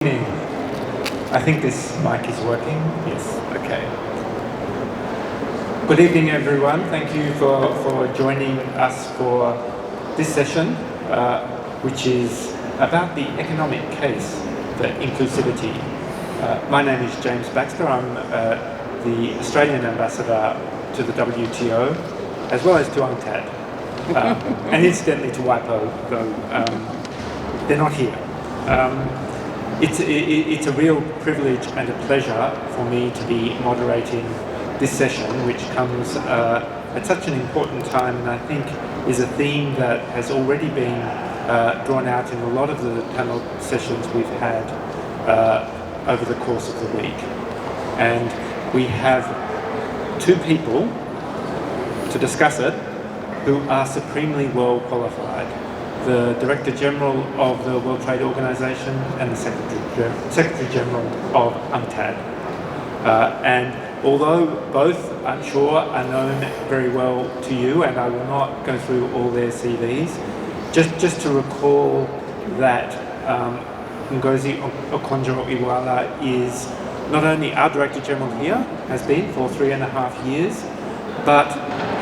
I think this mic is working. Yes, okay. Good evening, everyone. Thank you for joining us for this session, which is about the economic case for inclusivity. My name is James Baxter. I'm the Australian ambassador to the WTO, as well as to UNCTAD, and incidentally to WIPO, though they're not here. It's a real privilege and a pleasure for me to be moderating this session, which comes at such an important time, and I think is a theme that has already been drawn out in a lot of the panel sessions we've had over the course of the week. And we have two people to discuss it who are supremely well qualified: the Director-General of the World Trade Organization and the Secretary-General of UNCTAD. And although both, I'm sure, are known very well to you, and I will not go through all their CVs, just to recall that Ngozi Okonjo-Iweala is not only our Director-General here, has been for 3.5 years, but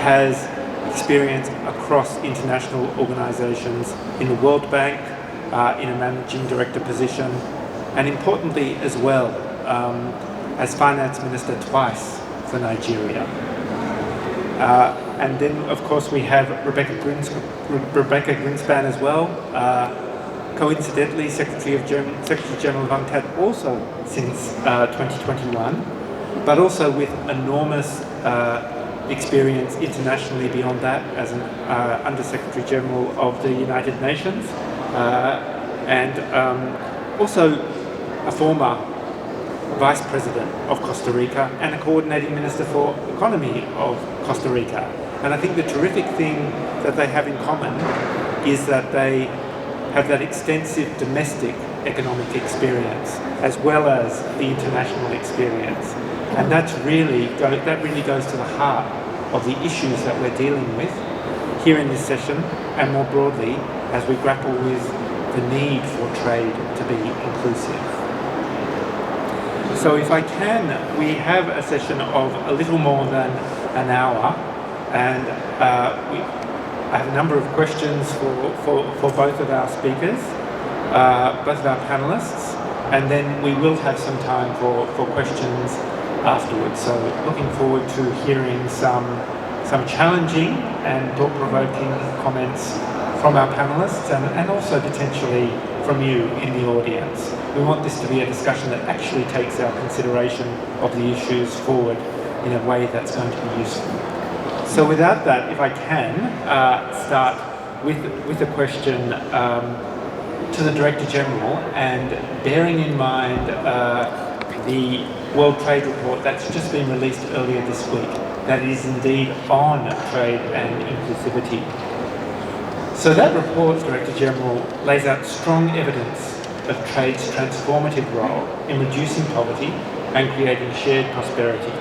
has experience across international organizations in the World Bank, in a managing director position, and importantly as well, as finance minister twice for Nigeria. And then of course we have Rebeca Grynspan as well, coincidentally Secretary General of UNCTAD also since 2021, but also with enormous experience internationally beyond that as an Under-Secretary General of the United Nations, and also a former Vice President of Costa Rica and a Coordinating Minister for Economy of Costa Rica. And I think the terrific thing that they have in common is that they have that extensive domestic economic experience as well as the international experience. And that really goes to the heart of the issues that we're dealing with here in this session, and more broadly as we grapple with the need for trade to be inclusive. So if I can, we have a session of a little more than an hour, and I have a number of questions for both of our speakers, both of our panelists, and then we will have some time for questions afterwards. So looking forward to hearing some challenging and thought-provoking comments from our panelists and also potentially from you in the audience. We want this to be a discussion that actually takes our consideration of the issues forward in a way that's going to be useful. So without that, if I can start with a question to the Director-General, and bearing in mind the World Trade Report that's just been released earlier this week, that is indeed on trade and inclusivity. So that report, Director-General, lays out strong evidence of trade's transformative role in reducing poverty and creating shared prosperity.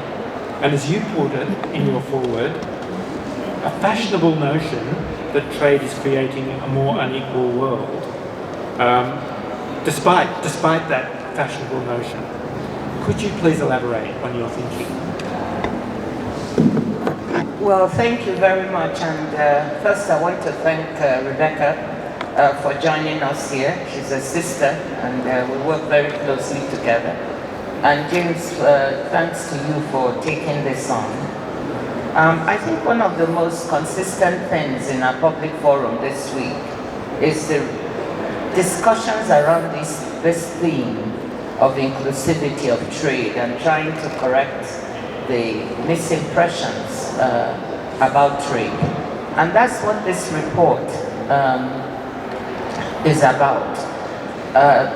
And as you put it in your foreword, a fashionable notion that trade is creating a more unequal world. Despite that fashionable notion, could you please elaborate on your thinking? Well, thank you very much. And first I want to thank Rebeca for joining us here. She's a sister, and we work very closely together. And James, thanks to you for taking this on. I think one of the most consistent things in our public forum this week is the discussions around this theme of inclusivity of trade and trying to correct the misimpressions about trade. And that's what this report is about.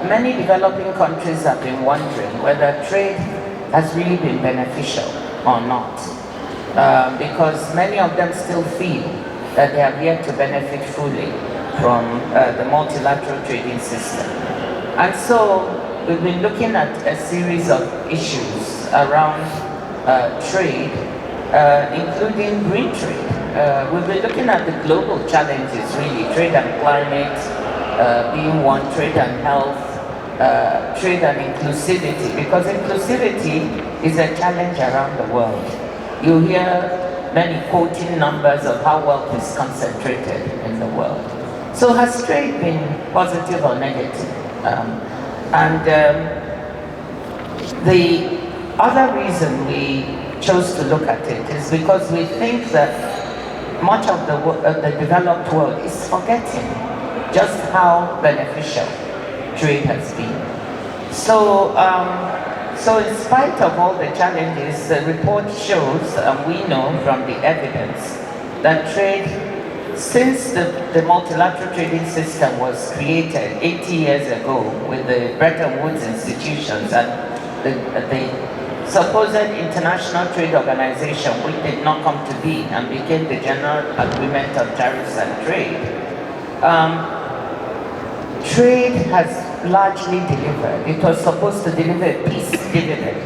Many developing countries have been wondering whether trade has really been beneficial or not, because many of them still feel that they have yet to benefit fully from the multilateral trading system. And so we've been looking at a series of issues around trade, including green trade. We've been looking at the global challenges, really, trade and climate being one, trade and health, trade and inclusivity, because inclusivity is a challenge around the world. You hear many quoting numbers of how wealth is concentrated in the world. So has trade been positive or negative? The other reason we chose to look at it is because we think that much of the developed world is forgetting just how beneficial trade has been. So, so in spite of all the challenges, the report shows, and we know from the evidence, that trade, since the multilateral trading system was created 80 years ago with the Bretton Woods institutions and the supposed International Trade Organization, which did not come to be and became the General Agreement on Tariffs and Trade, trade has largely delivered. It was supposed to deliver a peace dividend.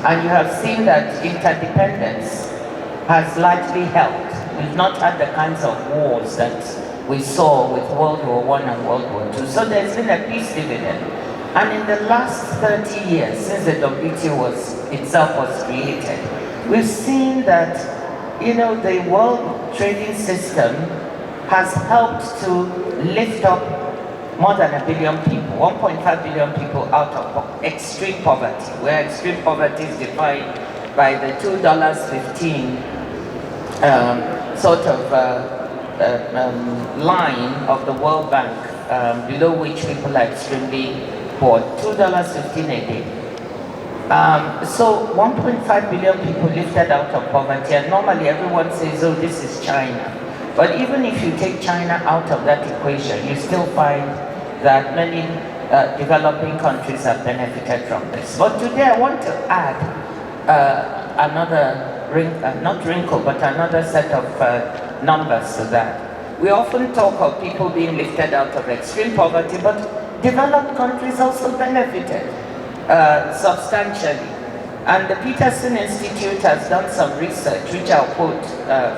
And you have seen that interdependence has largely helped. We've not had the kinds of wars that we saw with World War I and World War II. So there's been a peace dividend. And in the last 30 years, since the WTO itself was created, we've seen that, you know, the world trading system has helped to lift up more than 1 billion people, 1.5 billion people out of extreme poverty, where extreme poverty is defined by the $2.15 sort of line of the World Bank, below which people are extremely poor, $2.15 a day. So 1.5 billion people lifted out of poverty, and normally everyone says, oh, this is China. But even if you take China out of that equation, you still find that many developing countries have benefited from this. But today I want to add another, not wrinkle, but another set of numbers to that. We often talk of people being lifted out of extreme poverty, but developed countries also benefited substantially. And the Peterson Institute has done some research, which I'll quote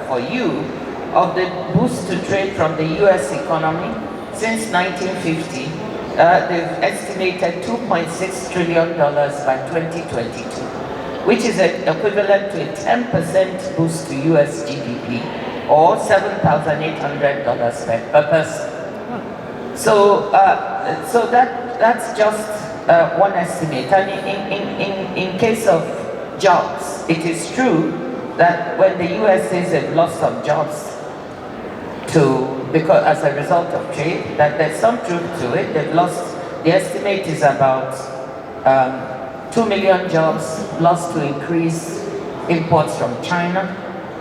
for you, of the boost to trade from the US economy since 1950. They've estimated $2.6 trillion by 2022, which is equivalent to a 10% boost to US GDP, or $7,800 per person. So, so that's just one estimate. And in case of jobs, it is true that when the US says they've lost some jobs because as a result of trade, that there's some truth to it. They've lost, the estimate is about 2 million jobs lost to increase imports from China.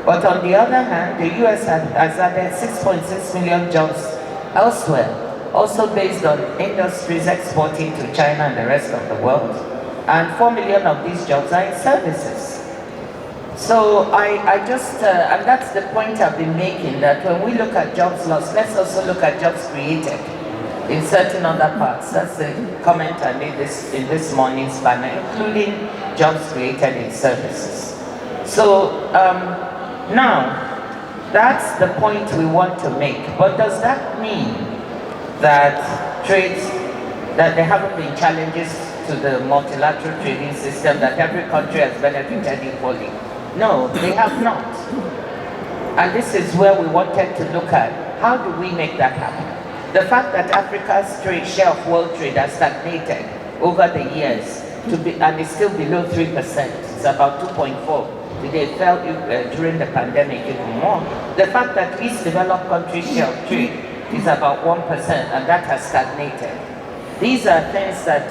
But on the other hand, the US has added 6.6 million jobs elsewhere, also based on industries exporting to China and the rest of the world. And 4 million of these jobs are in services. So I just, and that's the point I've been making, that when we look at jobs lost, let's also look at jobs created in certain other parts. That's the comment I made in this morning's panel, including jobs created in services. So now, that's the point we want to make. But does that mean that trades, that there haven't been challenges to the multilateral trading system, that every country has benefited equally? No, they have not. And this is where we wanted to look at, how do we make that happen? The fact that Africa's trade share of world trade has stagnated over the years, and is still below 3%. It's about 2.4. They fell during the pandemic even more. The fact that East developed countries' share of trade is about 1%, and that has stagnated. These are things that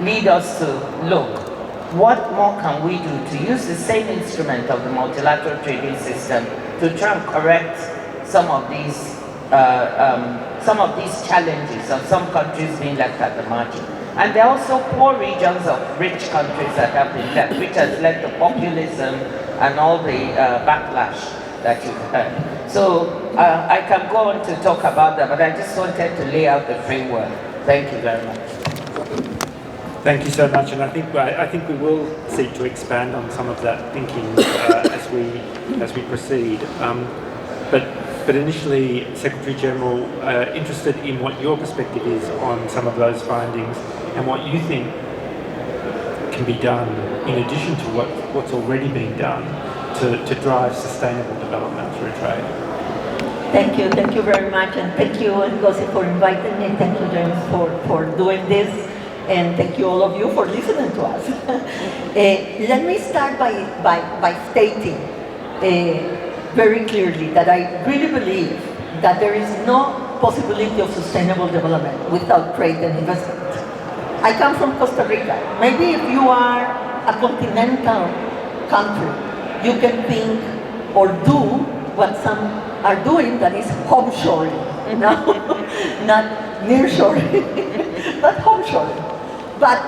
lead us to look, what more can we do to use the same instrument of the multilateral trading system to try and correct some of these challenges of some countries being left at the margin. And there are also poor regions of rich countries that have been left, which has led to populism and all the backlash that you've heard. So I can go on to talk about that, but I just wanted to lay out the framework. Thank you very much. Thank you so much, and I think we will seek to expand on some of that thinking as we proceed. But initially, Secretary General, interested in what your perspective is on some of those findings, and what you think can be done in addition to what's already been done to drive sustainable development through trade. Thank you very much, and thank you, Ngozi, for inviting me. Thank you, James, for doing this, and thank you all of you for listening to us. Let me start by stating very clearly that I really believe that there is no possibility of sustainable development without trade and investment. I come from Costa Rica. Maybe if you are a continental country, you can think or do what some are doing, that is homeshoring, no? Not nearshoring, but homeshoring. But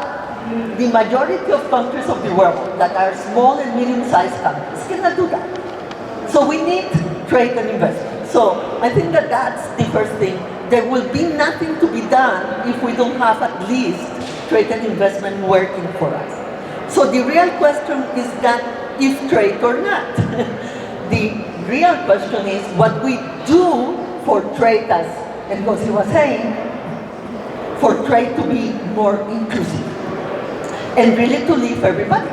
the majority of countries of the world that are small and medium-sized countries cannot do that. So we need trade and investment. So I think that that's the first thing. There will be nothing to be done if we don't have at least trade and investment working for us. So the real question is that if trade or not. The real question is what we do for trade, as Ngozi was saying, for trade to be more inclusive and really to live everybody.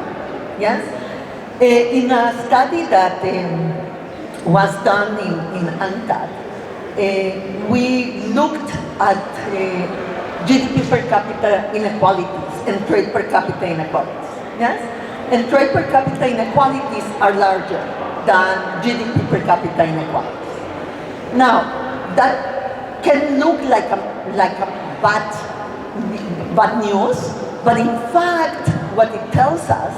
Yes? In a study that was done in UNCTAD, we looked at GDP per capita inequalities and trade per capita inequalities. Yes? And trade per capita inequalities are larger than GDP per capita inequalities. Now, that can look like a bad news, but in fact, what it tells us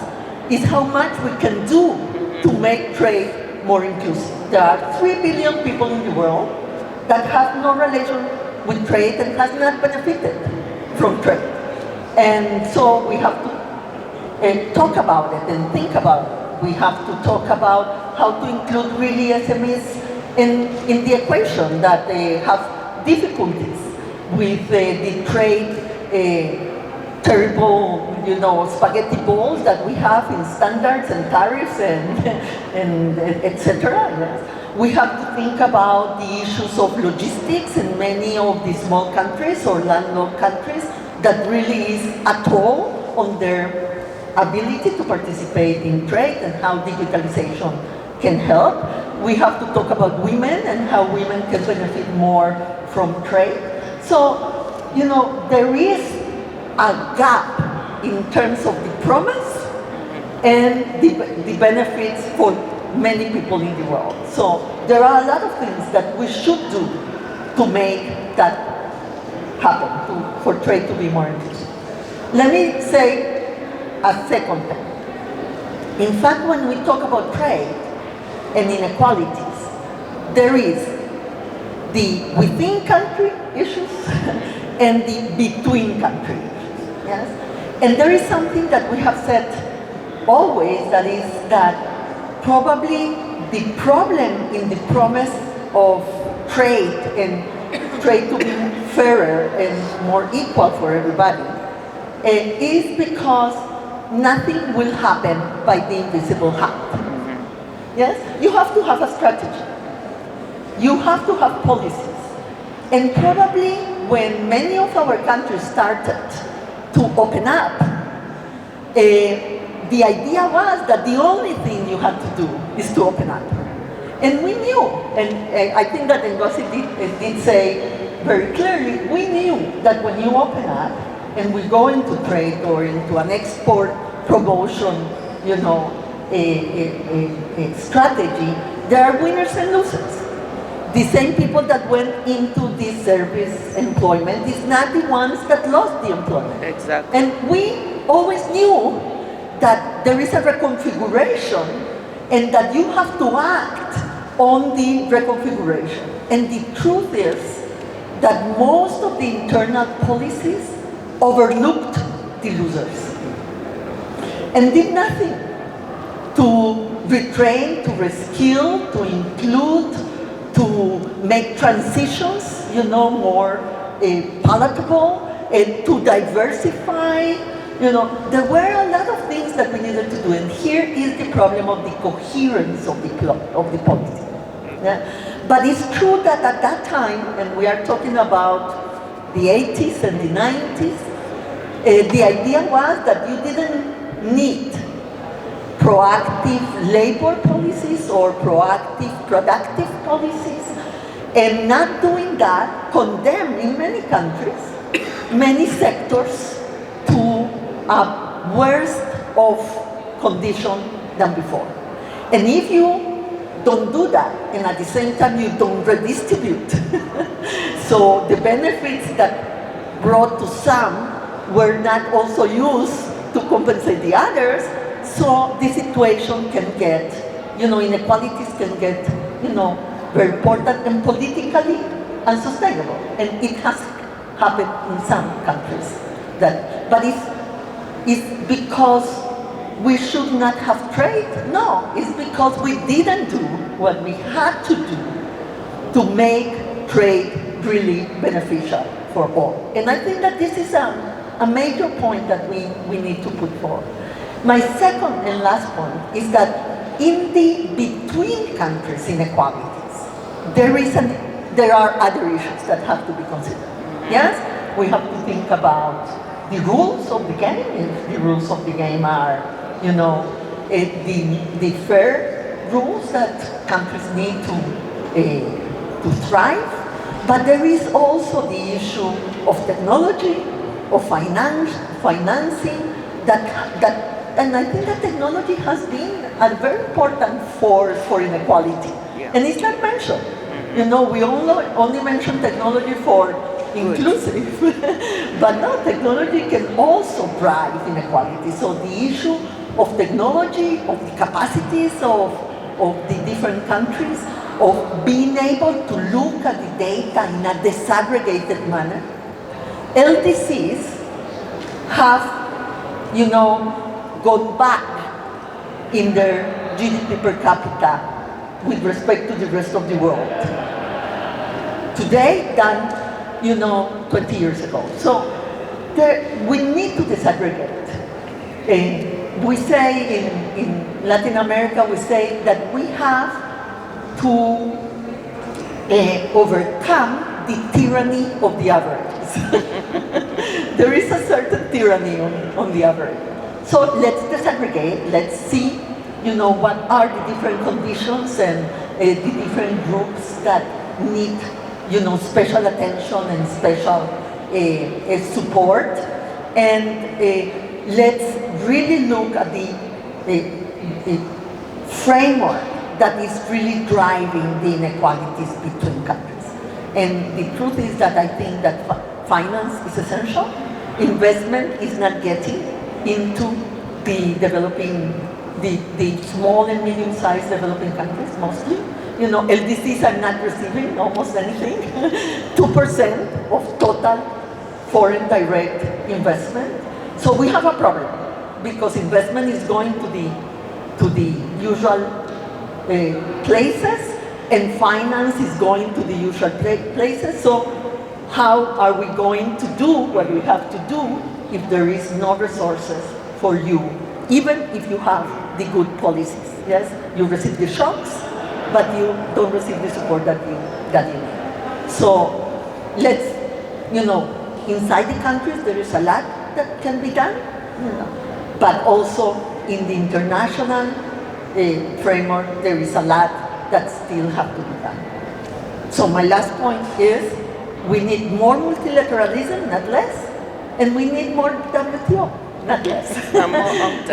is how much we can do to make trade more inclusive. There are 3 billion people in the world that have no relation with trade and has not benefited from trade. And so we have to talk about it and think about it. We have to talk about how to include really SMEs in the equation, that they have difficulties with the trade, terrible, spaghetti balls that we have in standards and tariffs and etc. Yes. We have to think about the issues of logistics in many of the small countries or landlocked countries that really is a toll on their ability to participate in trade and how digitalization can help. We have to talk about women and how women can benefit more from trade. So, there is a gap in terms of the promise and the benefits for many people in the world. So there are a lot of things that we should do to make that happen, for trade to be more inclusive. Let me say a second thing. In fact, when we talk about trade and inequalities, there is the within country issues and the between country issues. Yes? And there is something that we have said always, that is that probably the problem in the promise of trade and trade to be fairer and more equal for everybody is because nothing will happen by the invisible hand. Yes? You have to have a strategy. You have to have policies. And probably when many of our countries started to open up, the idea was that the only thing you had to do is to open up. And we knew, and I think that Ngozi did say very clearly, we knew that when you open up and we go into trade or into an export promotion, a strategy, there are winners and losers. The same people that went into this service employment is not the ones that lost the employment. Exactly. And we always knew that there is a reconfiguration and that you have to act on the reconfiguration. And the truth is that most of the internal policies overlooked the losers and did nothing to retrain, to reskill, to include, to make transitions, more palatable, and to diversify. There were a lot of things that we needed to do, and here is the problem of the coherence of the policy. Yeah? But it's true that at that time, and we are talking about the 80s and the 90s, The idea was that you didn't need proactive labor policies or proactive productive policies, and not doing that condemned in many countries, many sectors to a worse of condition than before. And if you don't do that, and at the same time you don't redistribute, so the benefits that brought to some were not also used to compensate the others, so the situation can get, inequalities can get, very important and politically unsustainable. And it has happened in some countries. But it's because we should not have trade? No, it's because we didn't do what we had to do to make trade really beneficial for all. And I think that this is a major point that we need to put forward. My second and last point is that in the between countries inequalities, there are other issues that have to be considered. Yes, we have to think about the rules of the game. If the rules of the game are, the fair rules that countries need to thrive. But there is also the issue of technology, of financing, and I think that technology has been a very important force for inequality. Yeah. And it's not mentioned. We only mention technology for inclusive, but no, technology can also drive inequality. So the issue of technology, of the capacities of the different countries, of being able to look at the data in a disaggregated manner. LDCs have, gone back in their GDP per capita with respect to the rest of the world today than 20 years ago. So we need to disaggregate. We say in Latin America, we say that we have to overcome the tyranny of the averages. There is a certain tyranny on the average. So let's disaggregate, let's see what are the different conditions and the different groups that need special attention and special support, and let's really look at the framework that is really driving the inequalities between countries. And the truth is that I think that finance is essential. Investment is not getting into the developing, the small and medium-sized developing countries mostly. LDCs are not receiving almost anything. 2% of total foreign direct investment. So we have a problem because investment is going to the usual places, and finance is going to the usual places. So how are we going to do what we have to do if there is no resources for you, even if you have the good policies? Yes, you receive the shocks, but you don't receive the support that you need. So let's, inside the countries there is a lot that can be done, but also in the international framework there is a lot that still have to be done. So my last point is we need more multilateralism, not less, and we need more WTO, not less.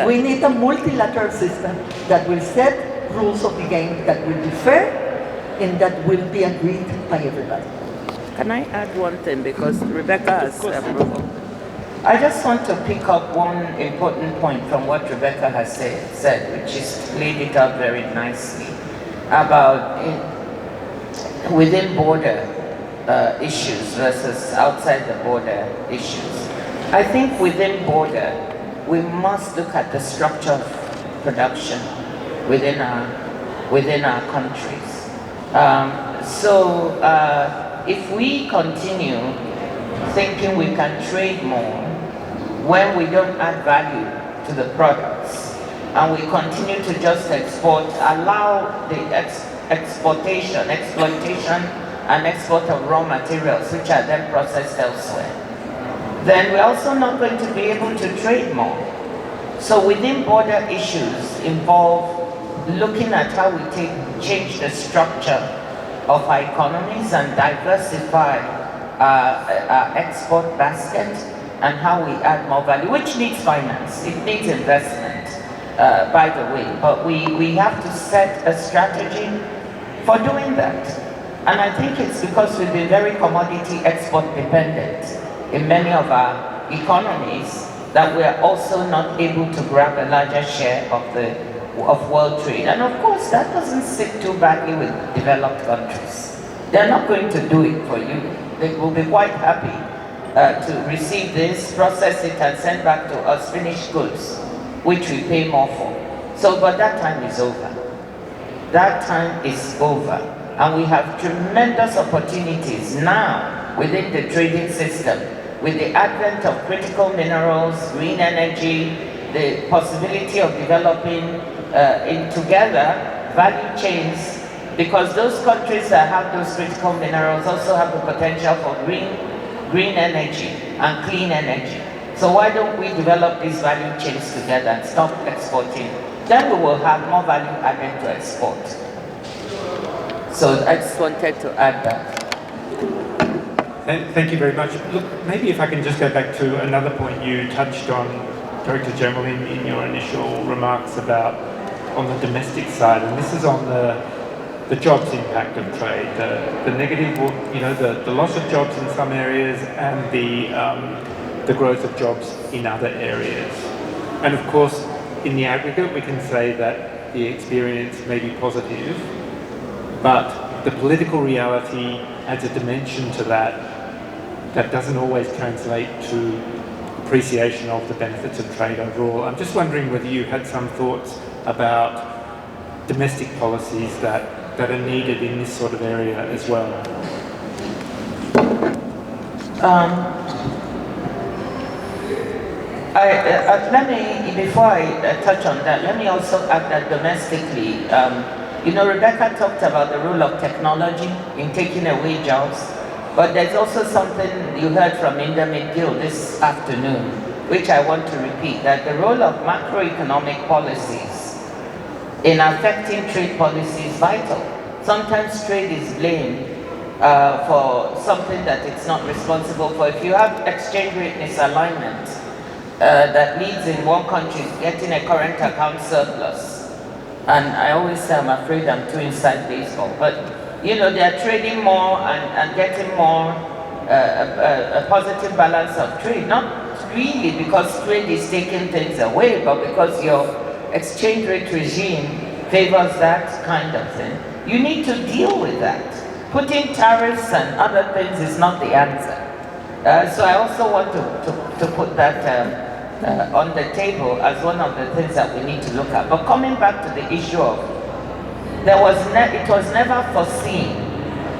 We need a multilateral system that will set rules of the game that will be fair and that will be agreed by everybody. Can I add one thing, because Rebeca has I just want to pick up one important point from what Rebeca has said, which is laid it out very nicely, about within border issues versus outside the border issues. I think within border, we must look at the structure of production within our countries. If we continue thinking we can trade more when we don't add value to the products, and we continue to just export, allow the exploitation and export of raw materials which are then processed elsewhere, then we're also not going to be able to trade more. So within border issues involve looking at how we change the structure of our economies and diversify our export basket, and how we add more value, which needs finance, it needs investment, by the way. But we have to set a strategy for doing that. And I think it's because we've been very commodity export dependent in many of our economies that we're also not able to grab a larger share of world trade. And of course, that doesn't sit too badly with developed countries. They're not going to do it for you. They will be quite happy to receive this, process it, and send back to us finished goods, which we pay more for. So, but that time is over. That time is over. And we have tremendous opportunities now within the trading system, with the advent of critical minerals, green energy, the possibility of developing together value chains, because those countries that have those critical minerals also have the potential for green energy and clean energy. So why don't we develop these value chains together and stop exporting? Then we will have more value added to export. So I just wanted to add that. Thank you very much. Look, maybe if I can just go back to another point you touched on, Director-General, in your initial remarks about on the domestic side, and this is on the jobs impact of trade, the negative, you know, the loss of jobs in some areas and the growth of jobs in other areas. And of course, in the aggregate, we can say that the experience may be positive, but the political reality adds a dimension to that doesn't always translate to appreciation of the benefits of trade overall. I'm just wondering whether you had some thoughts about domestic policies that are needed in this sort of area as well. Let me, before I touch on that, let me also add that domestically, you know, Rebeca talked about the role of technology in taking away jobs, but there's also something you heard from Linda McGill this afternoon, which I want to repeat, that the role of macroeconomic policies in affecting trade policy is vital. Sometimes trade is blamed for something that it's not responsible for. If you have exchange rate misalignment that leads in one country getting a current account surplus, and I always say I'm afraid I'm too inside baseball, but you know, they're trading more and getting more a positive balance of trade, not really because trade is taking things away, but because your exchange rate regime favors that kind of thing. You need to deal with that. Putting tariffs and other things is not the answer. So I also want to put that on the table as one of the things that we need to look at. But coming back to the issue of, it was never foreseen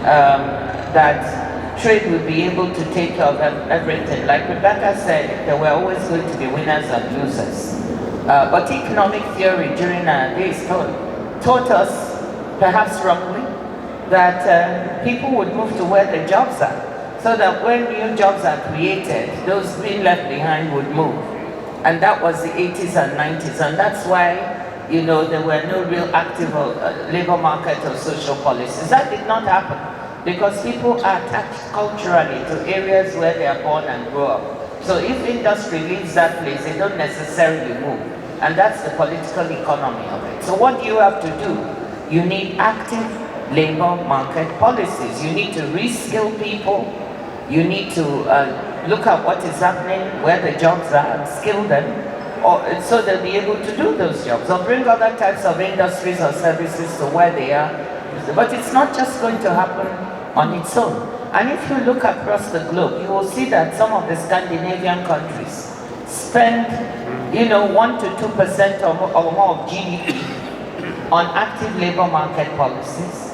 that trade would be able to take care of everything. Like Rebecca said, there were always going to be winners and losers. But economic theory during our days taught us, perhaps wrongly, that people would move to where the jobs are, so that when new jobs are created, those being left behind would move. And that was the 80s and 90s, and that's why, you know, there were no real active labor market or social policies. That did not happen because people are attached culturally to areas where they are born and grow up. So if industry leaves that place, they don't necessarily move. And that's the political economy of it. So what do you have to do? You need active labor market policies. You need to reskill people. You need to look at what is happening, where the jobs are, and skill them, so they'll be able to do those jobs, or bring other types of industries or services to where they are. But it's not just going to happen on its own. And if you look across the globe, you will see that some of the Scandinavian countries spend, you know, 1 to 2% or more of GDP on active labor market policies.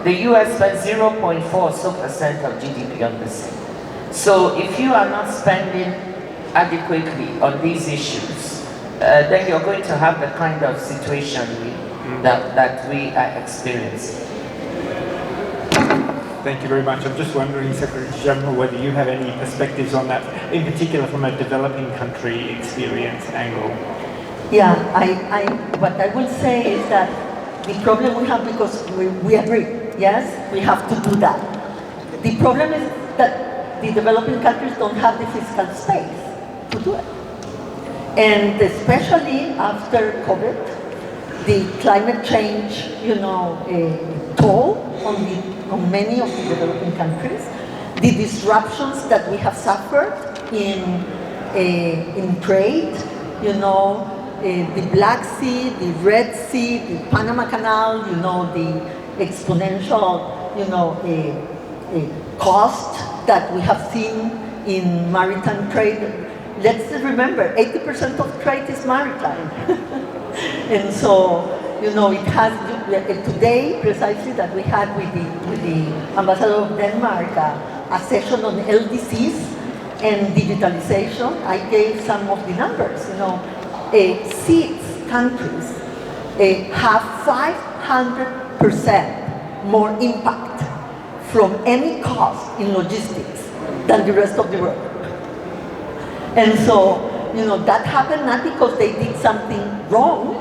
The US spends 0.4% of GDP on this. So if you are not spending adequately on these issues, then you're going to have the kind of situation that we are experiencing. Thank you very much. I'm just wondering, Secretary General, whether you have any perspectives on that, in particular from a developing country experience angle. Yeah, what I will say is that the problem we have, because we agree, yes, we have to do that. The problem is that the developing countries don't have the fiscal space to do it. And especially after COVID, the climate change, toll on many of the developing countries, the disruptions that we have suffered in trade, the Black Sea, the Red Sea, the Panama Canal, the exponential, cost that we have seen in maritime trade. Let's remember, 80% of trade is maritime. And so, it has, today, precisely that we had with the Ambassador of Denmark, a session on LDCs and digitalization. I gave some of the numbers, 6 countries have 500% more impact from any cost in logistics than the rest of the world. And so, that happened not because they did something wrong,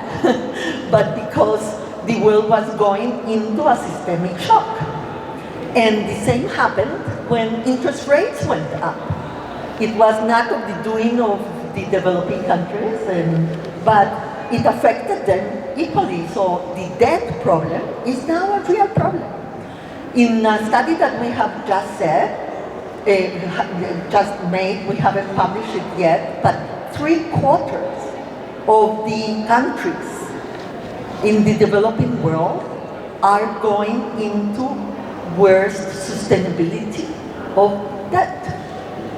but because the world was going into a systemic shock. And the same happened when interest rates went up. It was not of the doing of the developing countries, but it affected them equally. So the debt problem is now a real problem. In a study that we have just made, we haven't published it yet, but 3/4 of the countries in the developing world are going into worse sustainability of debt.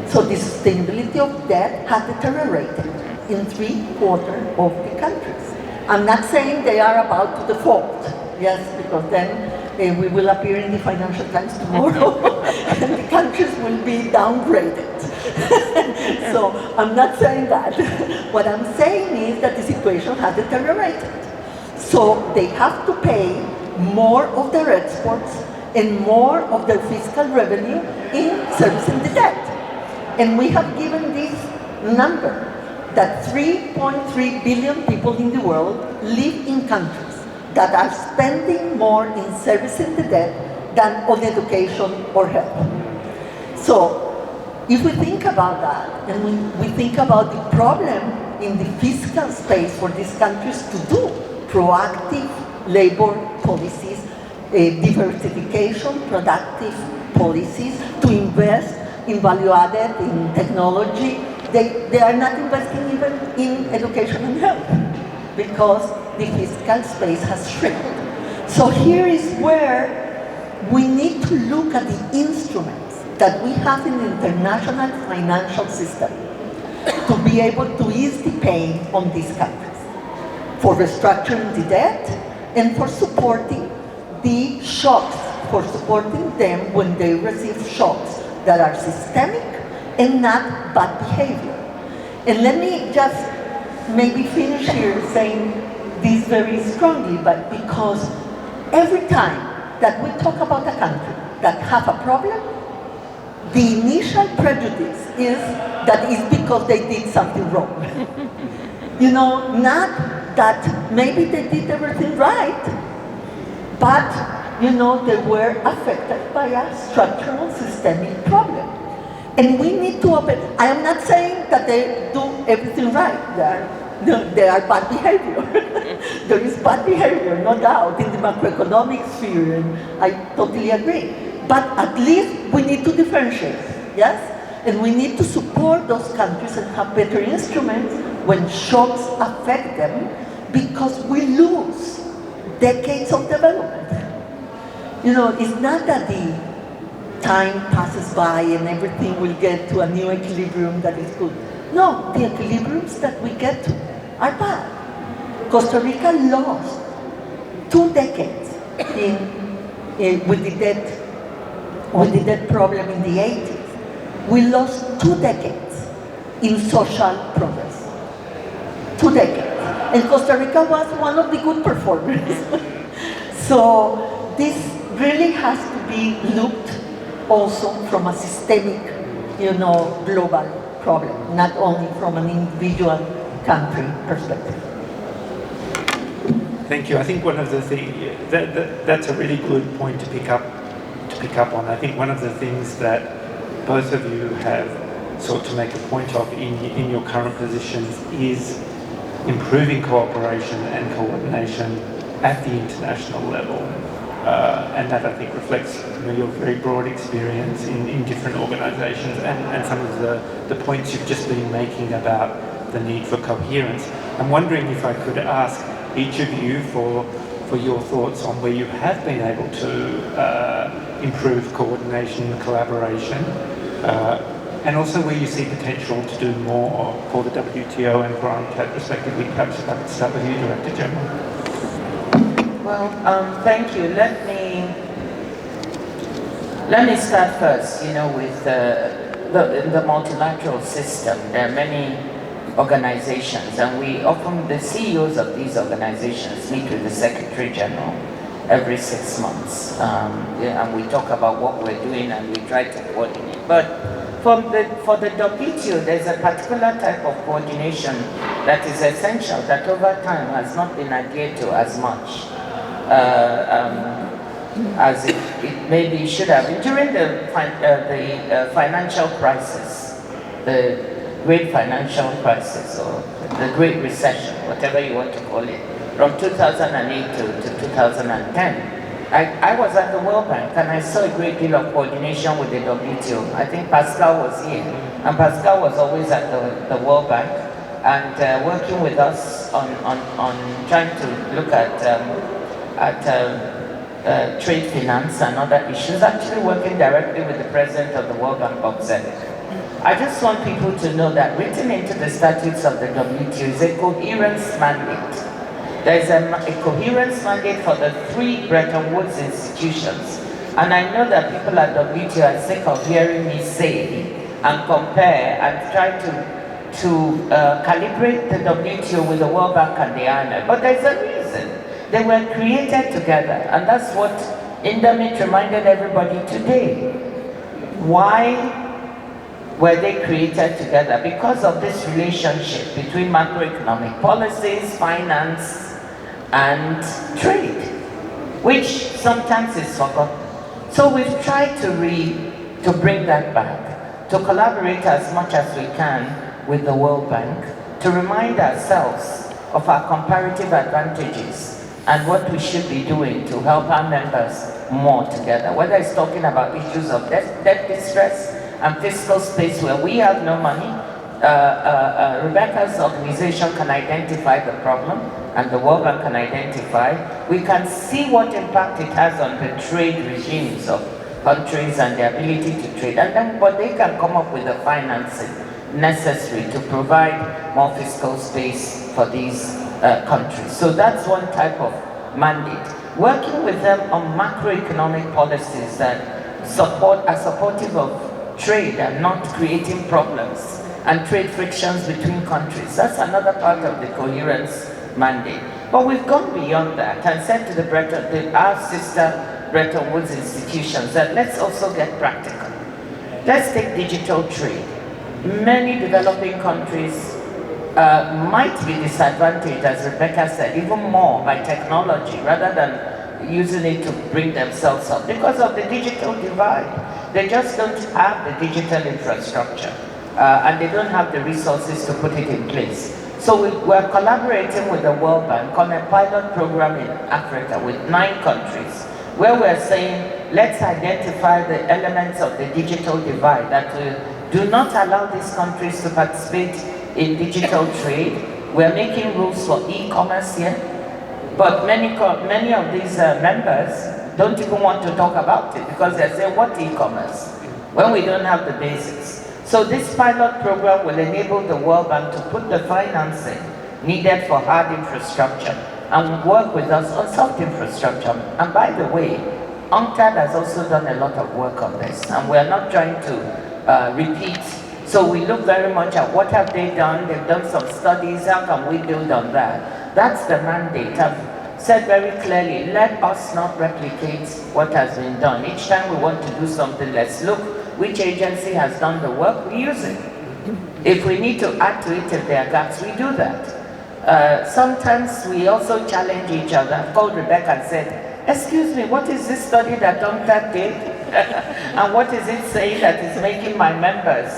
So the sustainability of debt has deteriorated in 3/4 of the countries. I'm not saying they are about to default, yes, because then we will appear in the Financial Times tomorrow and the countries will be downgraded. So I'm not saying that. What I'm saying is that the situation has deteriorated. So they have to pay more of their exports and more of their fiscal revenue in servicing the debt. And we have given this number that 3.3 billion people in the world live in countries that are spending more in servicing the debt than on education or health. So if we think about that, and we think about the problem in the fiscal space for these countries to do proactive labor policies, diversification, productive policies, to invest in value-added, in technology, they are not investing even in education and health because the fiscal space has shrunk. So here is where we need to look at the instruments that we have in the international financial system to be able to ease the pain on these countries, for restructuring the debt and for supporting the shocks, for supporting them when they receive shocks that are systemic and not bad behavior. And let me just maybe finish here saying this very strongly, but because every time that we talk about a country that have a problem, the initial prejudice is that it's because they did something wrong. Not that maybe they did everything right, but they were affected by a structural systemic problem. And we need to open. I am not saying that they do everything right. They are bad behavior. There is bad behavior, no doubt, in the macroeconomic sphere, and I totally agree. But at least we need to differentiate, yes? And we need to support those countries and have better instruments when shocks affect them, because we lose decades of development. It's not that the time passes by and everything will get to a new equilibrium that is good. No, the equilibriums that we get to are bad. Costa Rica lost 2 decades with the debt problem in the 80s. We lost 2 decades in social progress. 2 decades. And Costa Rica was one of the good performers. So this really has to be looked also from a systemic, global problem, not only from an individual country perspective. Thank you. I think one of the things that's a really good point to pick up on. I think one of the things that both of you have sought to make a point of in your current positions is improving cooperation and coordination at the international level, and that I think reflects your very broad experience in different organisations and some of the points you've just been making about the need for coherence. I'm wondering if I could ask each of you for your thoughts on where you have been able to improve coordination and collaboration, and also where you see potential to do more for the WTO and for UNCTAD respectively. Perhaps if I could start with you, Director-General. Well, thank you. Let me start first, with the multilateral system. There are many organizations, and the CEOs of these organizations meet with the Secretary General every 6 months, and we talk about what we're doing and we try to coordinate. But for the WTO, there's a particular type of coordination that is essential that over time has not been adhered to as much as it maybe should have been. During the financial crisis, the Great Financial Crisis, or the Great Recession, whatever you want to call it, from 2008 to 2010, I was at the World Bank and I saw a great deal of coordination with the WTO. I think Pascal was here, and Pascal was always at the World Bank and working with us on trying to look at trade finance and other issues, actually working directly with the President of the World Bank, Baxter. I just want people to know that written into the statutes of the WTO is a coherence mandate. There's a coherence mandate for the 3 Bretton Woods institutions. And I know that people at WTO are sick of hearing me say and compare and try to calibrate the WTO with the World Bank and the IMF. But there's a reason. They were created together, and that's what Indamit reminded everybody today. Why were they created together? Because of this relationship between macroeconomic policies, finance, and trade, which sometimes is forgotten. So we've tried to bring that back, to collaborate as much as we can with the World Bank, to remind ourselves of our comparative advantages and what we should be doing to help our members more together, whether it's talking about issues of debt distress and fiscal space where we have no money. Rebeca's organization can identify the problem, and the World Bank can identify. We can see what impact it has on the trade regimes of countries and the ability to trade, and then but they can come up with the financing necessary to provide more fiscal space for these countries. So that's one type of mandate. Working with them on macroeconomic policies that are supportive of trade and not creating problems and trade frictions between countries. That's another part of the coherence mandate. But we've gone beyond that and said to our sister Bretton Woods institutions that let's also get practical. Let's take digital trade. Many developing countries might be disadvantaged, as Rebeca said, even more by technology rather than using it to bring themselves up because of the digital divide. They just don't have the digital infrastructure and they don't have the resources to put it in place. So we're collaborating with the World Bank on a pilot program in Africa with 9 countries where we're saying, let's identify the elements of the digital divide that do not allow these countries to participate in digital trade. We're making rules for e-commerce here, but many of these members don't even want to talk about it because they say, what e-commerce? When we don't have the basics. So this pilot program will enable the World Bank to put the financing needed for hard infrastructure and work with us on soft infrastructure. And by the way, UNCTAD has also done a lot of work on this, and we're not trying to repeat. So we look very much at what have they done. They've done some studies. How can we build on that? That's the mandate. I've said very clearly, let us not replicate what has been done. Each time we want to do something, let's look which agency has done the work, we use it. If we need to add to it, if there are gaps, we do that. Sometimes we also challenge each other. I called Rebeca and said, excuse me, what is this study that UNCTAD did? And what is it saying that is making my members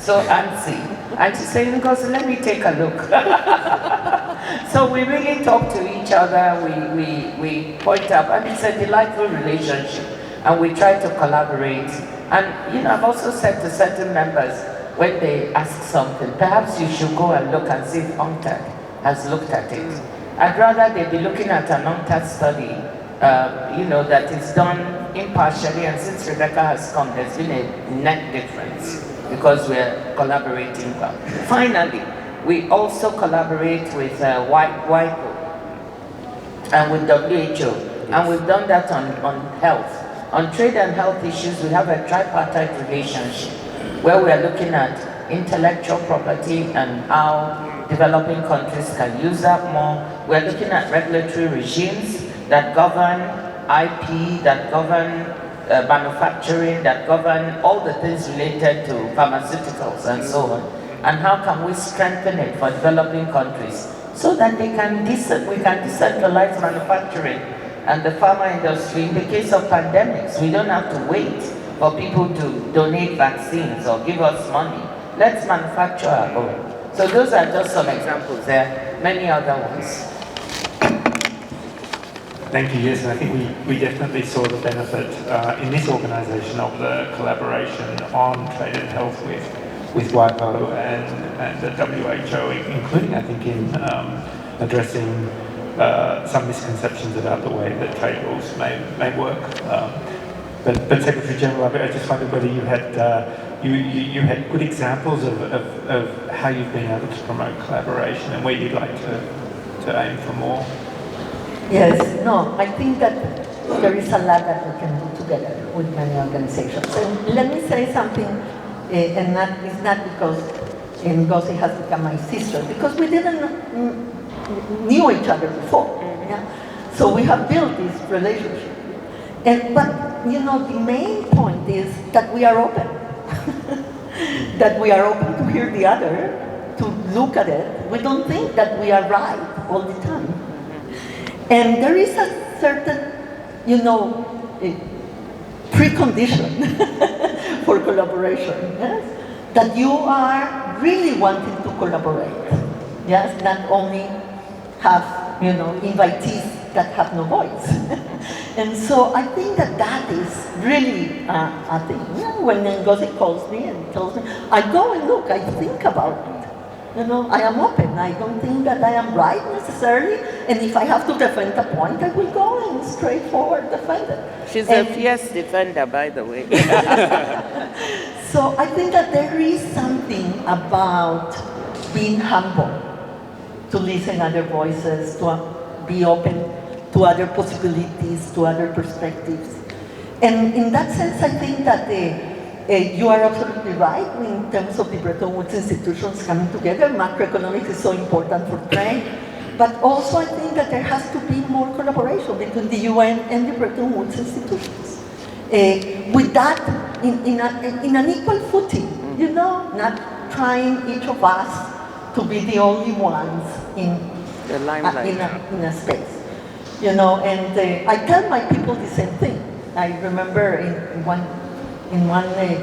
so antsy? And she's saying, Ngozi, let me take a look. So we really talk to each other, we point up, and it's a delightful relationship. And we try to collaborate. And, you know, I've also said to certain members, when they ask something, perhaps you should go and look and see if UNCTAD has looked at it. I'd rather they be looking at an UNCTAD study, you know, that is done impartially, and since Rebeca has come, there's been a net difference because we're collaborating well. Finally, we also collaborate with WIPO and with WHO, and we've done that on health. On trade and health issues, we have a tripartite relationship where we are looking at intellectual property and how developing countries can use that more. We're looking at regulatory regimes that govern IP, that govern manufacturing, that govern all the things related to pharmaceuticals and so on. And how can we strengthen it for developing countries so that we can decentralize manufacturing and the pharma industry. In the case of pandemics, we don't have to wait for people to donate vaccines or give us money. Let's manufacture our own. So those are just some examples. There are many other ones. Thank you. Yes, and I think we definitely saw the benefit in this organisation of the collaboration on trade and health with WIPO and the WHO, including, I think, in addressing some misconceptions about the way that trade rules may work. But Secretary-General, I just wondered whether you had you had good examples of how you've been able to promote collaboration and where you'd like to aim for more. Yes, no, I think that there is a lot that we can do together with many organizations. And let me say something, and it's not because Ngozi has become my sister, because we didn't knew each other before. Yeah? So we have built this relationship. But you know, the main point is that we are open. That we are open to hear the other, to look at it. We don't think that we are right all the time. And there is a certain, you know, precondition for collaboration, yes? That you are really wanting to collaborate, yes? Not only have, you know, invitees that have no voice. And so I think that that is really a thing. Yeah, when Ngozi calls me and tells me, I go and look, I think about it. You know, I am open. I don't think that I am right necessarily. And if I have to defend a point, I will go and straightforward defend it. She's a fierce defender, by the way. So I think that there is something about being humble, to listen other voices, to be open to other possibilities, to other perspectives. And in that sense, I think that you are absolutely right in terms of the Bretton Woods institutions coming together. Macroeconomics is so important for trade, but also I think that there has to be more collaboration between the UN and the Bretton Woods institutions. With that, in an equal footing, you know, not trying each of us to be the only ones in the limelight, in a space. You know, and I tell my people the same thing. I remember in one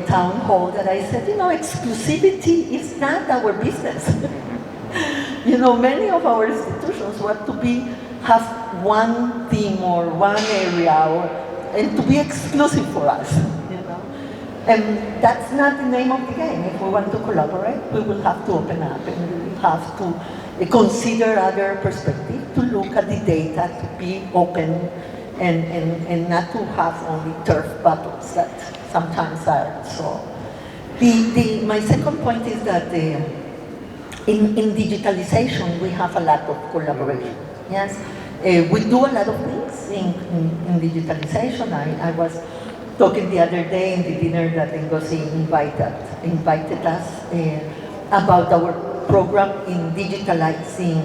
town hall that I said, you know, exclusivity is not our business. You know, many of our institutions want to have one theme or one area, and to be exclusive for us. You know, and that's not the name of the game. If we want to collaborate, we will have to open up, and we will have to consider other perspectives, to look at the data, to be open, and not to have only turf battles that sometimes are. So, my second point is that in digitalization we have a lot of collaboration. Yes, we do a lot of things in digitalization. I was talking the other day in the dinner that Ngozi invited us about our program in digitalizing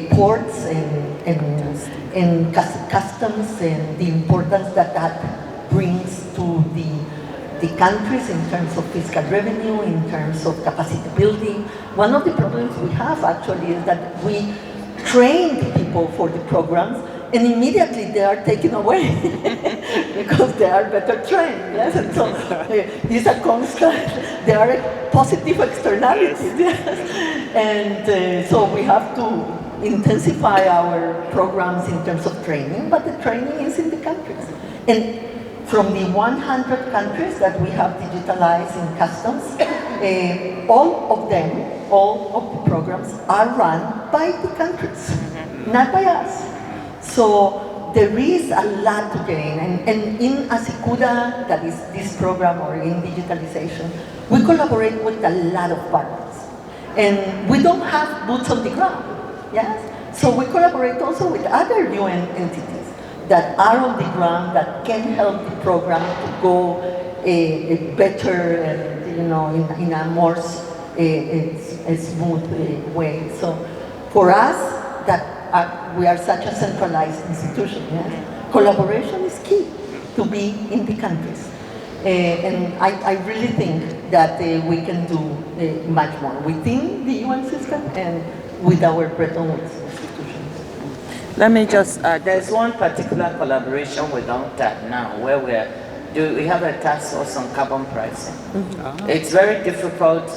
ports and customs and the importance that that brings to the countries in terms of fiscal revenue, in terms of capacity building. One of the problems we have actually is that we train the people for the programs and immediately they are taken away because they are better trained, yes? And so it's a constant, there are positive externalities, yes? And so we have to intensify our programs in terms of training, but the training is in the countries. And from the 100 countries that we have digitalized in customs, all of the programs are run by the countries, not by us. So there is a lot to gain, and in Asikuda, that is this program, or in digitalization, we collaborate with a lot of partners. And we don't have boots on the ground, yes? So we collaborate also with other UN entities that are on the ground, that can help the program to go better and, in a more smooth way. So for us, we are such a centralized institution, yes? Collaboration is key to be in the countries. And I really think that we can do much more within the UN system and with our Bretton Woods institutions. Let me just add, there's one particular collaboration with UNCTAD now where we have a task force on carbon pricing. It's very difficult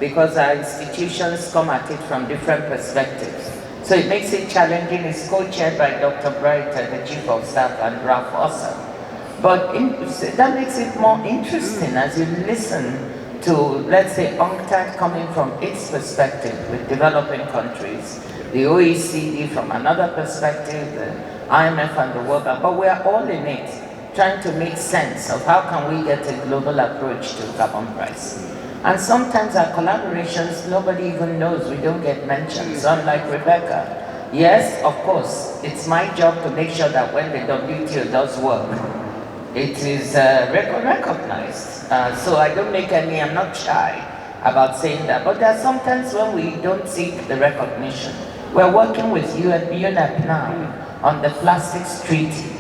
because our institutions come at it from different perspectives. So it makes it challenging. It's co-chaired by Dr. Bright, the Chief of Staff, and Ralph Osser. But that makes it more interesting as you listen to, let's say, UNCTAD coming from its perspective with developing countries, the OECD from another perspective, the IMF and the World Bank, but we are all in it, trying to make sense of how can we get a global approach to carbon pricing. And sometimes our collaborations, nobody even knows, we don't get mentioned. So unlike Rebeca, yes, of course, it's my job to make sure that when the WTO does work, it is recognized. So I don't make any, I'm not shy about saying that. But there are sometimes when we don't seek the recognition. We're working with UNEP now on the plastics treaty,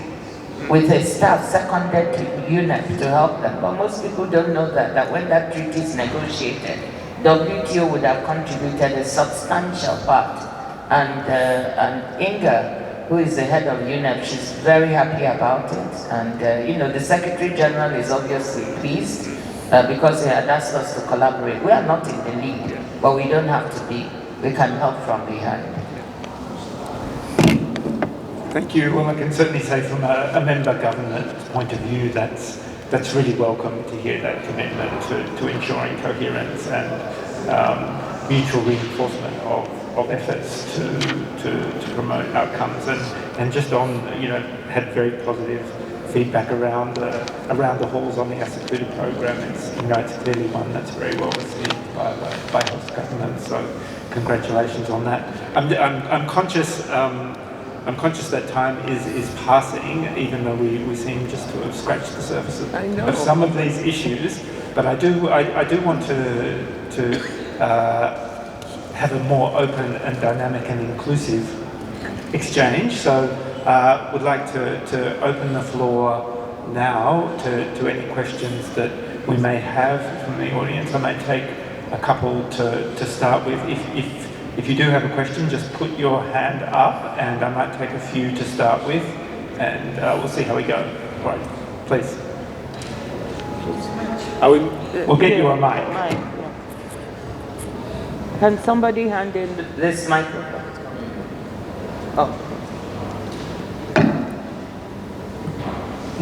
with a staff seconded to UNEP to help them. But most people don't know that when that treaty is negotiated, WTO would have contributed a substantial part. And Inga, who is the head of UNEP, she's very happy about it. And the Secretary-General is obviously pleased because he had asked us to collaborate. We are not in the lead, but we don't have to be. We can help from behind. Thank you. Well, I can certainly say from a member government point of view, that's really welcome to hear that commitment to ensuring coherence and mutual reinforcement of efforts to promote outcomes. And just on, had very positive feedback around the halls on the Asikuda program. It's clearly one that's very well received by host governments. So congratulations on that. I'm conscious. I'm conscious that time is passing, even though we seem just to have scratched the surface of some of these issues. But I do want to have a more open and dynamic and inclusive exchange. So would like to open the floor now to any questions that we may have from the audience. I may take a couple to start with. If you do have a question, just put your hand up, and I might take a few to start with, and we'll see how we go. All right, please. We'll get you a mic. Can somebody hand in this microphone? Oh.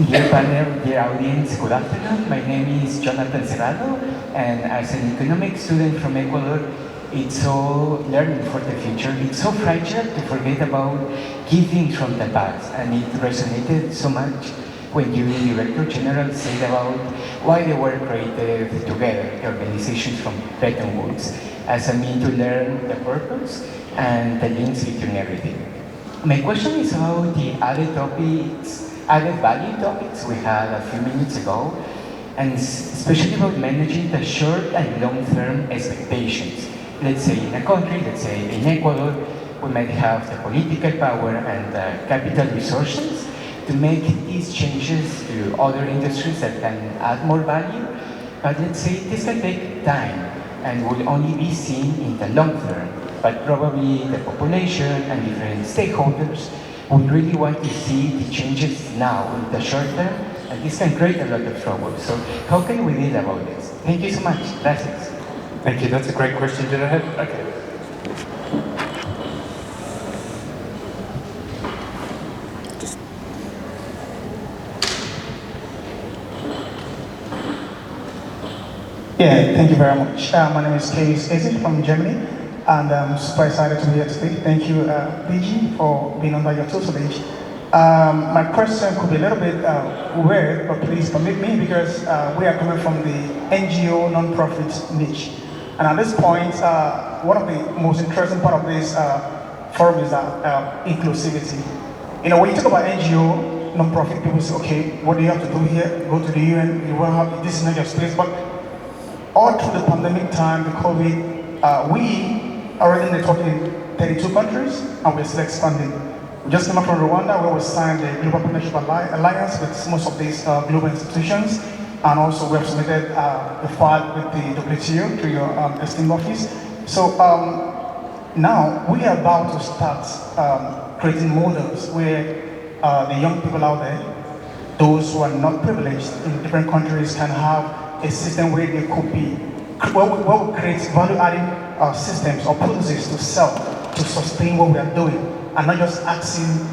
Dear panel, dear audience, good afternoon. My name is Jonathan Serrano, and as an economic student from Ecuador, it's so learning for the future. It's so fragile to forget about giving from the past, and it resonated so much when you, Director-Genera, said about why they were created together, the organizations from Bretton Woods, as a means to learn the purpose and the links between everything. My question is about the added value topics we had a few minutes ago, and especially about managing the short and long-term expectations. Let's say in a country, let's say in Ecuador, we might have the political power and the capital resources to make these changes to other industries that can add more value. But let's say this can take time and will only be seen in the long term. But probably the population and different stakeholders would really want to see the changes now in the short term, and this can create a lot of trouble. So how can we deal about this? Thank you so much. Gracias. Thank you. That's a great question. Did I have? Okay. Yeah, thank you very much. My name is Case Eze from Germany, and I'm super excited to be here today. Thank you, BG, for being under your tutelage. My question could be a little bit weird, but please permit me, because we are coming from the NGO non-profit niche. And at this point, one of the most interesting part of this forum is inclusivity. You know, when you talk about NGO, non-profit, people say, okay, what do you have to do here? Go to the UN, you won't have, this is not your space. But all through the pandemic time, the COVID, we are already networking in 32 countries, and we're still expanding. We just came up from Rwanda, where we signed the Global Partnership Alliance with most of these global institutions, and also we have submitted the file with the WTO to your esteemed office. So now we are about to start creating models where the young people out there, those who are not privileged in different countries, can have a system where they could be, where we create value-adding systems or policies to sell, to sustain what we are doing, and not just asking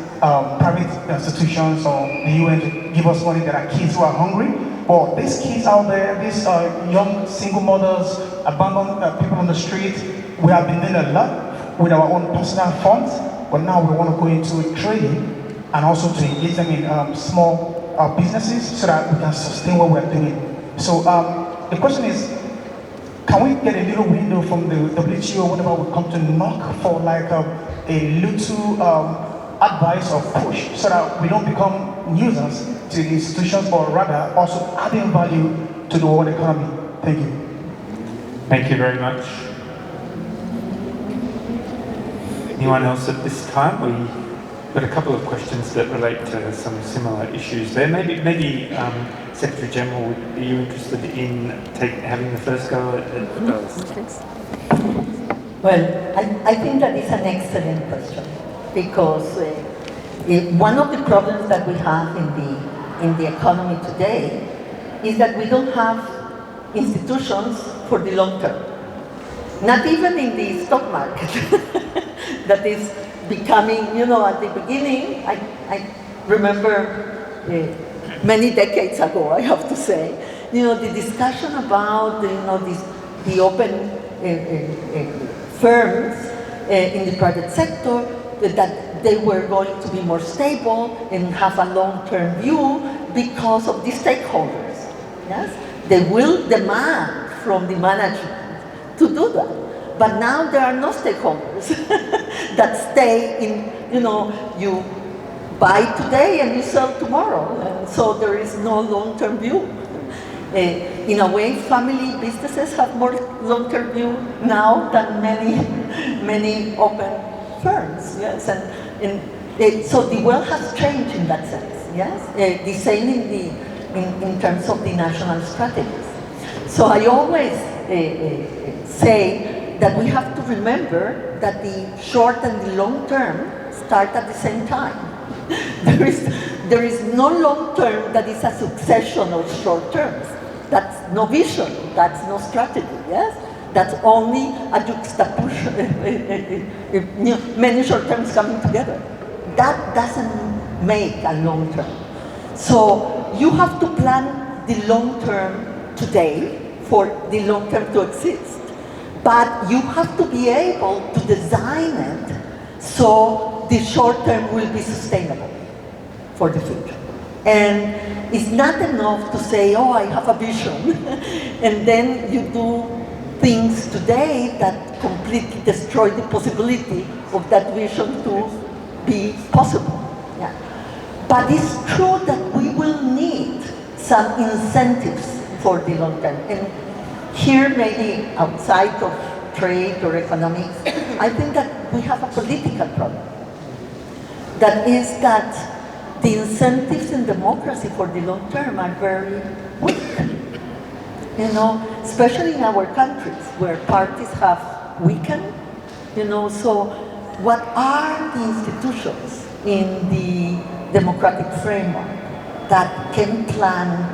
private institutions or the UN to give us money. There are kids who are hungry, but these kids out there, these young single mothers, abandoned people on the street, we have been doing a lot with our own personal funds, but now we want to go into trading and also to engage them in small businesses so that we can sustain what we are doing. So the question is, can we get a little window from the WTO whenever we come to knock for like a little advice or push so that we don't become nuisance to the institutions, but rather also adding value to the world economy? Thank you. Thank you very much. Anyone else at this time? We've got a couple of questions that relate to some similar issues there. Maybe Secretary General, are you interested in having the first go at those? Well, I think that is an excellent question, because one of the problems that we have in the economy today is that we don't have institutions for the long term. Not even in the stock market that is becoming, you know, at the beginning, I remember many decades ago, I have to say, you know, the discussion about, you know, the open firms in the private sector, that they were going to be more stable and have a long-term view because of the stakeholders. Yes, they will demand from the management to do that. But now there are no stakeholders that stay in, you know, you buy today and you sell tomorrow. And so there is no long-term view. In a way, family businesses have more long-term view now than many open firms. Yes, and so the world has changed in that sense. Yes, the same in terms of the national strategies. So I always say that we have to remember that the short and the long term start at the same time. There is no long term that is a succession of short terms. That's no vision, that's no strategy, yes? That's only a juxtaposition, many short terms coming together. That doesn't make a long term. So you have to plan the long term today for the long term to exist. But you have to be able to design it so the short term will be sustainable for the future. And it's not enough to say, oh, I have a vision, and then you do things today that completely destroy the possibility of that vision to be possible. Yeah. But it's true that we will need some incentives for the long term. And here, maybe outside of trade or economics, I think that we have a political problem. That is that the incentives in democracy for the long term are very weak. You know, especially in our countries where parties have weakened, you know, so what are the institutions in the democratic framework that can plan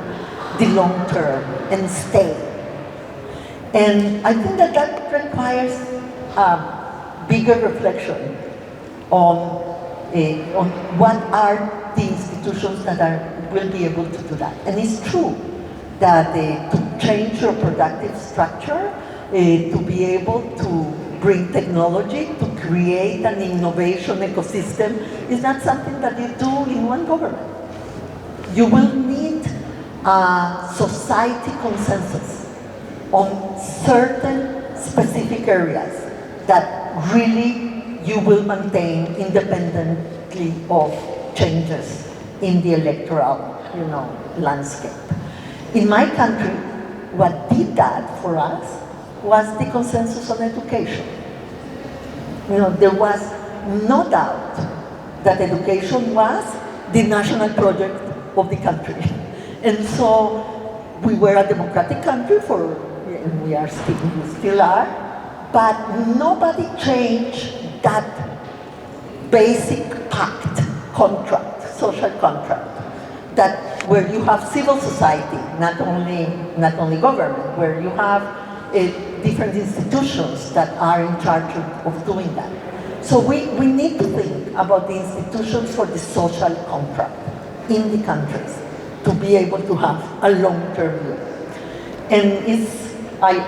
the long term and stay? And I think that that requires a bigger reflection on what are the institutions that will be able to do that. And it's true that to change your productive structure, to be able to bring technology, to create an innovation ecosystem, is not something that you do in one government. You will need a society consensus on certain specific areas that really you will maintain independently of changes in the electoral, you know, landscape. In my country, what did that for us was the consensus on education. You know, there was no doubt that education was the national project of the country. And so we were a democratic country and we still are, but nobody changed that basic pact, contract, social contract, that where you have civil society, not only government, where you have different institutions that are in charge of doing that. So we need to think about the institutions for the social contract in the countries to be able to have a long-term view. And I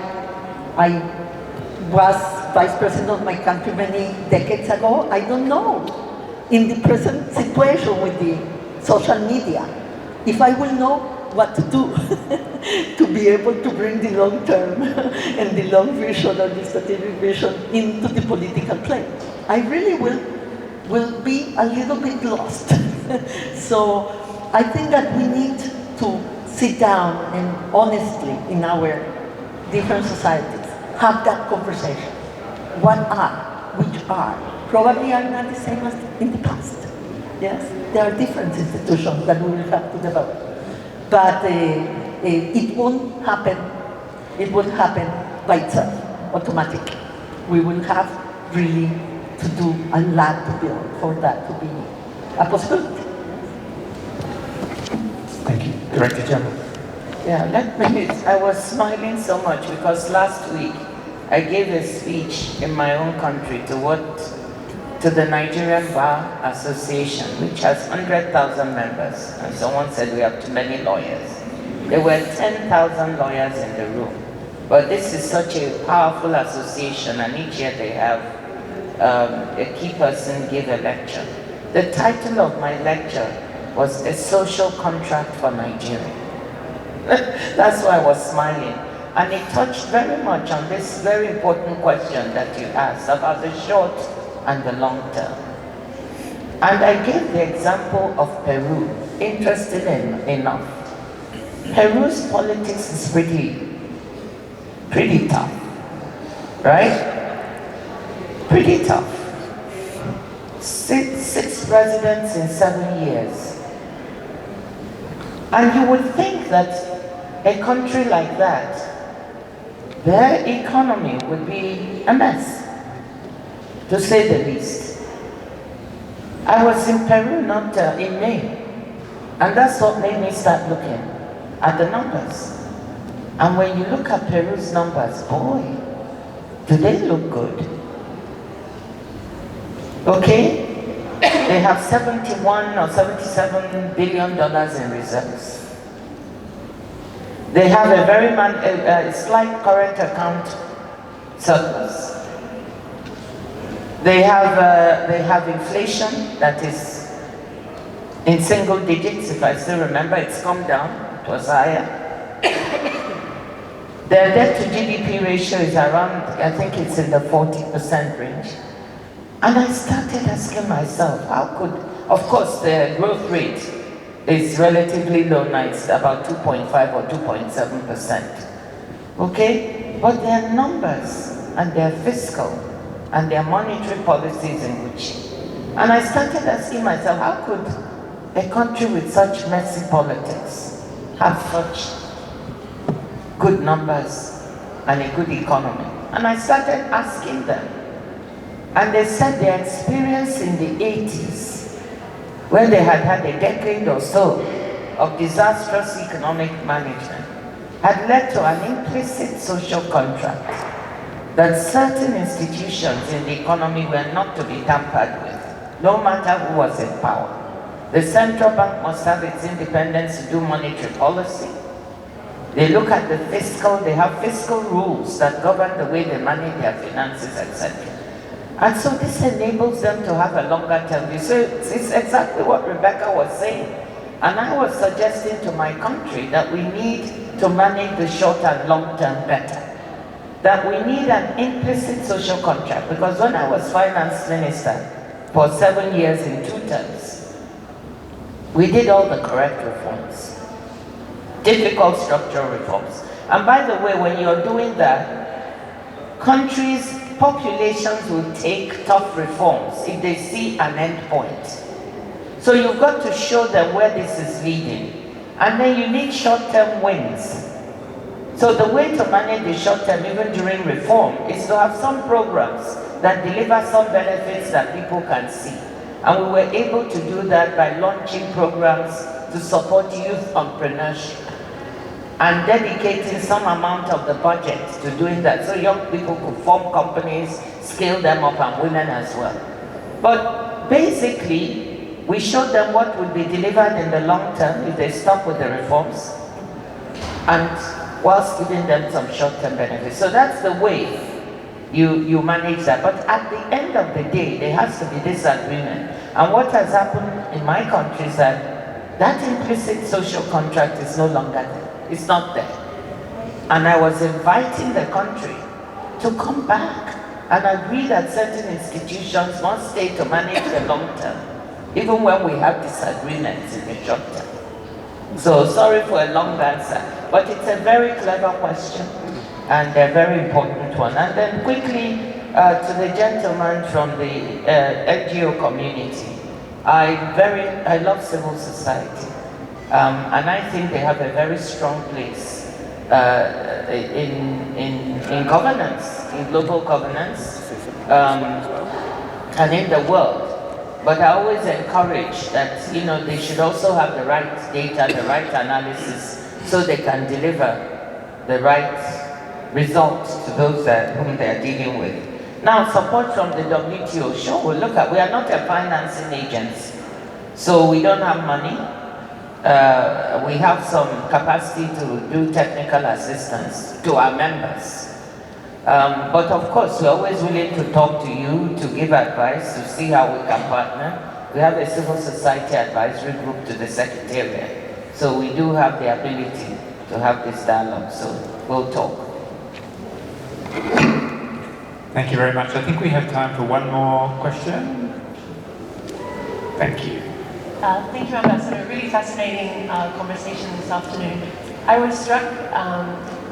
was vice president of my country many decades ago. I don't know, in the present situation with the social media, if I will know what to do to be able to bring the long term and the long vision or the strategic vision into the political play. I really will be a little bit lost. So I think that we need to sit down and honestly in our different societies have that conversation. Which are, probably are not the same as in the past. Yes, there are different institutions that we will have to develop. But it won't happen by itself, automatically. We will have really to do a lot to build for that to be a possibility. Thank you. Director-General. Yeah, I was smiling so much because last week I gave a speech in my own country to the Nigerian Bar Association, which has 100,000 members. And someone said we have too many lawyers. There were 10,000 lawyers in the room. But this is such a powerful association, and each year they have a key person give a lecture. The title of my lecture was A Social Contract for Nigeria. That's why I was smiling. And it touched very much on this very important question that you asked about the short and the long term. And I gave the example of Peru, interesting enough. Peru's politics is pretty tough, right? Pretty tough. Six presidents in 7 years. And you would think that a country like that, their economy would be a mess, to say the least. I was in Peru not in May, and that's what made me start looking at the numbers. And when you look at Peru's numbers, boy, do they look good. Okay? They have $71 or $77 billion in reserves. They have a very slight current account surplus. They have inflation that is in single digits, if I still remember. It's come down, it was higher. Their debt to GDP ratio is around, I think it's in the 40% range. And I started asking myself, how could, of course the growth rate is relatively low now, it's about 2.5 or 2.7%. Okay? But their numbers and their fiscal and their monetary policies in good shape. And I started asking myself, how could a country with such messy politics have such good numbers and a good economy? And I started asking them. And they said their experience in the 80s, when they had had a decade or so of disastrous economic management, had led to an implicit social contract that certain institutions in the economy were not to be tampered with, no matter who was in power. The central bank must have its independence to do monetary policy. They look at the fiscal, they have fiscal rules that govern the way they manage their finances, etc. And so this enables them to have a longer term view. So it's exactly what Rebeca was saying. And I was suggesting to my country that we need to manage the short and long term better. That we need an implicit social contract. Because when I was finance minister for 7 years in 2 terms, we did all the correct reforms. Difficult structural reforms. And by the way, when you're doing that, countries, populations will take tough reforms if they see an end point. So you've got to show them where this is leading. And then you need short-term wins. So the way to manage the short-term, even during reform, is to have some programs that deliver some benefits that people can see. And we were able to do that by launching programs to support youth entrepreneurship and dedicating some amount of the budget to doing that so young people could form companies, scale them up, and women as well. But basically, we showed them what would be delivered in the long term if they stop with the reforms, and whilst giving them some short-term benefits. So that's the way you manage that. But at the end of the day, there has to be this agreement. And what has happened in my country is that implicit social contract is no longer there. It's not there. And I was inviting the country to come back and agree that certain institutions must stay to manage the long term, even when we have disagreements in the short term. So sorry for a long answer, but it's a very clever question and a very important one. And then quickly to the gentleman from the NGO community. I love civil society. And I think they have a very strong place in governance, in global governance, and in the world. But I always encourage that, they should also have the right data, the right analysis, so they can deliver the right results to those whom they are dealing with. Now, support from the WTO, sure, we are not a financing agency, so we don't have money. We have some capacity to do technical assistance to our members. But of course, we're always willing to talk to you, to give advice, to see how we can partner. We have a civil society advisory group to the Secretariat. So we do have the ability to have this dialogue, so we'll talk. Thank you very much. I think we have time for one more question. Thank you. Thank you, Ambassador. Really fascinating conversation this afternoon. I was struck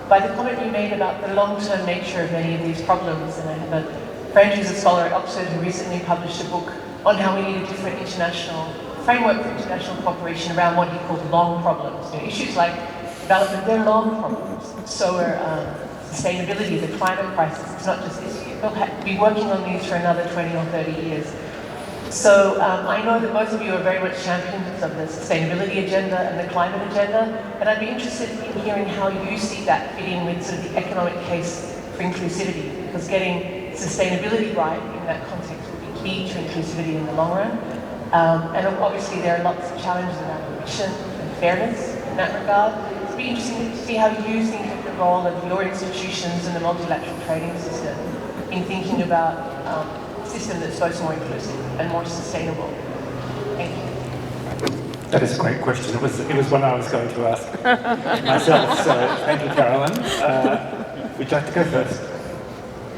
by the comment you made about the long-term nature of many of these problems. And I have a friend who's a scholar at Oxford who recently published a book on how we need a different international framework for international cooperation around what he called long problems. Issues like development, they're long problems. So are sustainability, the climate crisis. It's not just this year. We'll be working on these for another 20 or 30 years. So I know that most of you are very much champions of the sustainability agenda and the climate agenda, and I'd be interested in hearing how you see that fitting with sort of the economic case for inclusivity, because getting sustainability right in that context will be key to inclusivity in the long run. And obviously there are lots of challenges around ambition and fairness in that regard. It'd be interesting to see how you think of the role of your institutions in the multilateral trading system in thinking about system that's both more inclusive and more sustainable. Thank you. That is a great question. It was one I was going to ask myself, so thank you, Carolyn. Would you like to go first?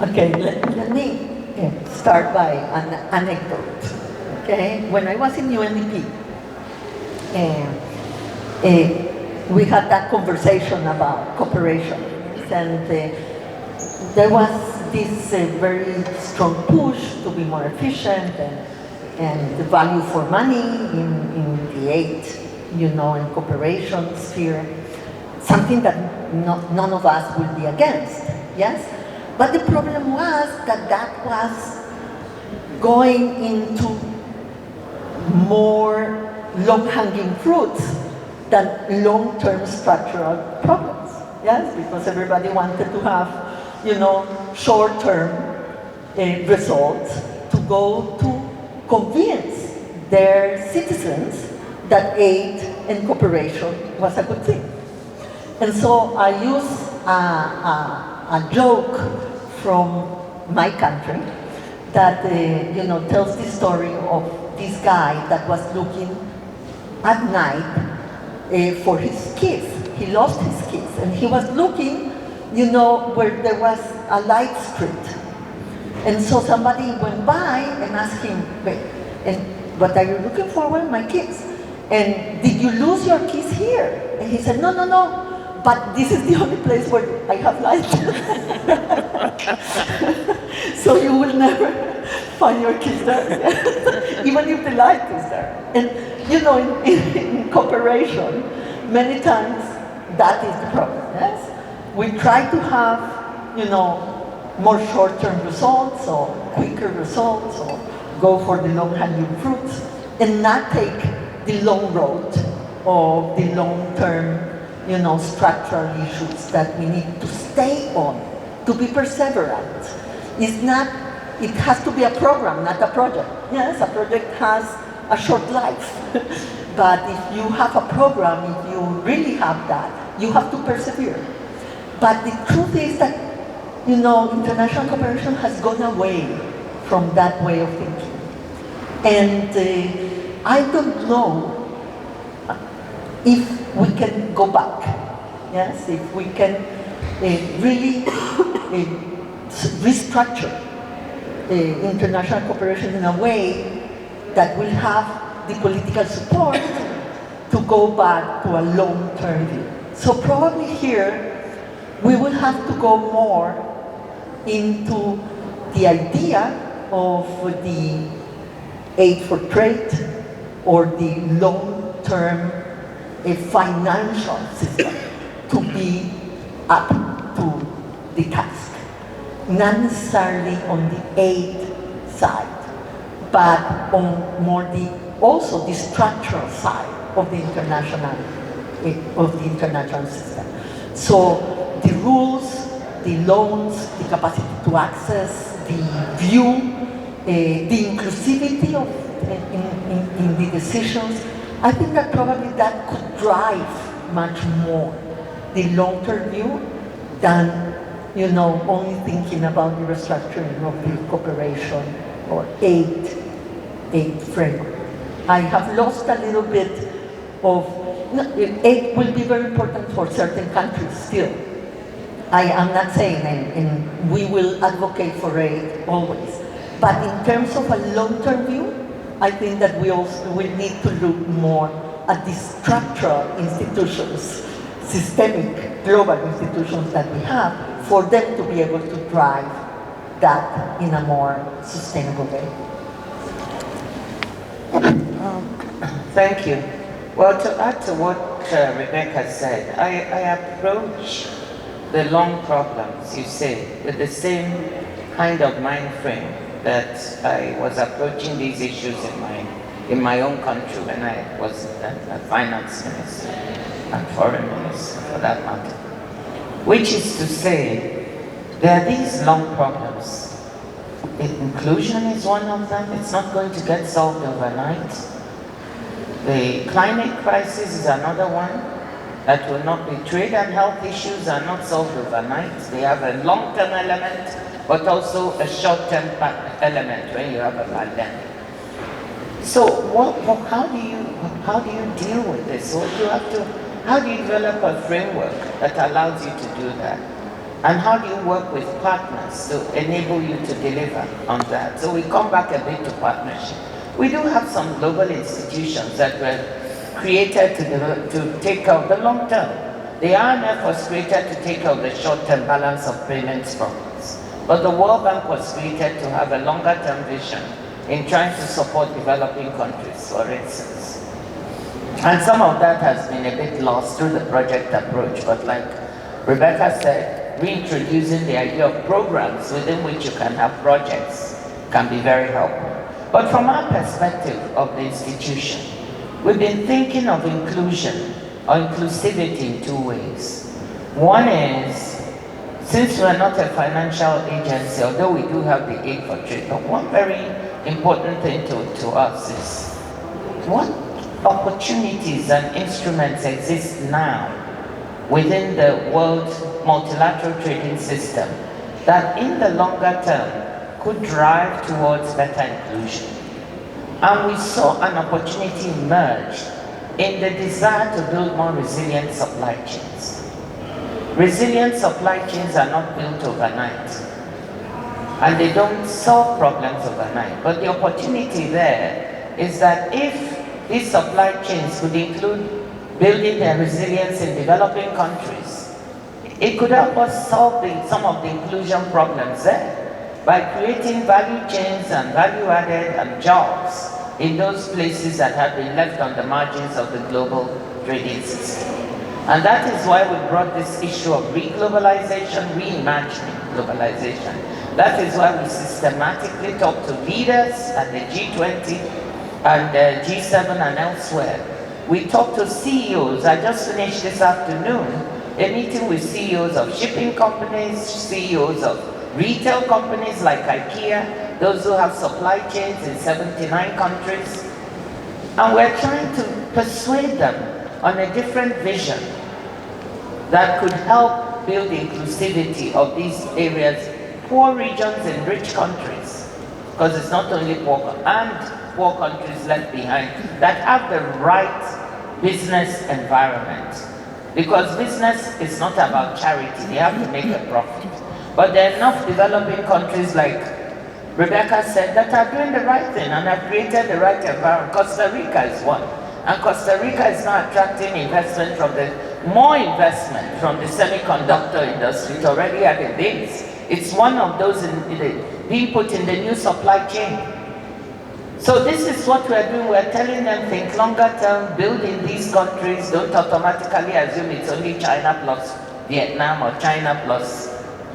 Okay, let me start by an anecdote. Okay, when I was in UNDP, we had that conversation about cooperation, and there was this very strong push to be more efficient and the value for money in the aid, and cooperation sphere, something that none of us will be against, yes? But the problem was that was going into more low-hanging fruits than long-term structural problems, yes? Because everybody wanted to have, short-term results to go to convince their citizens that aid and cooperation was a good thing. And so I use a joke from my country that tells the story of this guy that was looking at night for his kids. He lost his kids, and he was looking, where there was a light street. And so somebody went by and asked him, and what are you looking for? Well, my kids. And did you lose your keys here? And he said, no, but this is the only place where I have light. So you will never find your keys there, even if the light is there. And in cooperation, many times that is the problem, yes? We try to have, more short-term results or quicker results or go for the long-hanging fruits and not take the long road of the long-term, structural issues that we need to stay on, to be perseverant. It has to be a program, not a project. Yes, a project has a short life. But if you have a program, if you really have that, you have to persevere. But the truth is that, international cooperation has gone away from that way of thinking. And I don't know if we can go back, yes, if we can really restructure international cooperation in a way that will have the political support to go back to a long-term view. So probably here, we will have to go more into the idea of the aid for trade or the long-term financial system to be up to the task. Not necessarily on the aid side, but on more also the structural side of the international system. So the rules, the loans, the capacity to access, the view, the inclusivity of in the decisions, I think that probably that could drive much more the long-term view than only thinking about the restructuring of the cooperation or aid framework. I have lost a little bit of, aid will be very important for certain countries still. I am not saying, and we will advocate for aid always. But in terms of a long-term view, I think that we also will need to look more at the structural institutions, systemic global institutions that we have, for them to be able to drive that in a more sustainable way. Thank you. Well, to add to what Rebeca said, I approach the long problems, you say, with the same kind of mind frame that I was approaching these issues in my own country when I was a finance minister and foreign minister for that matter. Which is to say, there are these long problems. Inclusion is one of them. It's not going to get solved overnight. The climate crisis is another one that will not be. Trade and health issues are not solved overnight. They have a long-term element, but also a short-term element when you have a pandemic. So how do you deal with this? How do you develop a framework that allows you to do that? And how do you work with partners to enable you to deliver on that? So we come back a bit to partnership. We do have some global institutions that were created to take care of the long term. The IMF was created to take care of the short-term balance of payments problems. But the World Bank was created to have a longer-term vision in trying to support developing countries, for instance. And some of that has been a bit lost through the project approach, but like Rebeca said, reintroducing the idea of programs within which you can have projects can be very helpful. But from our perspective of the institution, we've been thinking of inclusion or inclusivity in two ways. One is, since we're not a financial agency, although we do have the aid for trade, but one very important thing to us is what opportunities and instruments exist now within the world multilateral trading system that in the longer term could drive towards better inclusion. And we saw an opportunity emerge in the desire to build more resilient supply chains. Resilient supply chains are not built overnight, and they don't solve problems overnight. But the opportunity there is that if these supply chains could include building their resilience in developing countries, it could help us solve some of the inclusion problems there by creating value chains and value added and jobs in those places that have been left on the margins of the global trading system. And that is why we brought this issue of re-globalization, reimagining globalization. That is why we systematically talk to leaders at the G20 and the G7 and elsewhere. We talk to CEOs. I just finished this afternoon a meeting with CEOs of shipping companies, CEOs of retail companies like IKEA, those who have supply chains in 79 countries. And we're trying to persuade them on a different vision that could help build inclusivity of these areas, poor regions in rich countries, because it's not only poor, and poor countries left behind that have the right business environment. Because business is not about charity, they have to make a profit. But there are enough developing countries like Rebeca said that are doing the right thing and have created the right environment. Costa Rica is one. And Costa Rica is now attracting investment from more investment from the semiconductor industry. It already had a base. It's one of those being put in the new supply chain. So this is what we're doing. We're telling them, think longer term, build in these countries. Don't automatically assume it's only China plus Vietnam or China plus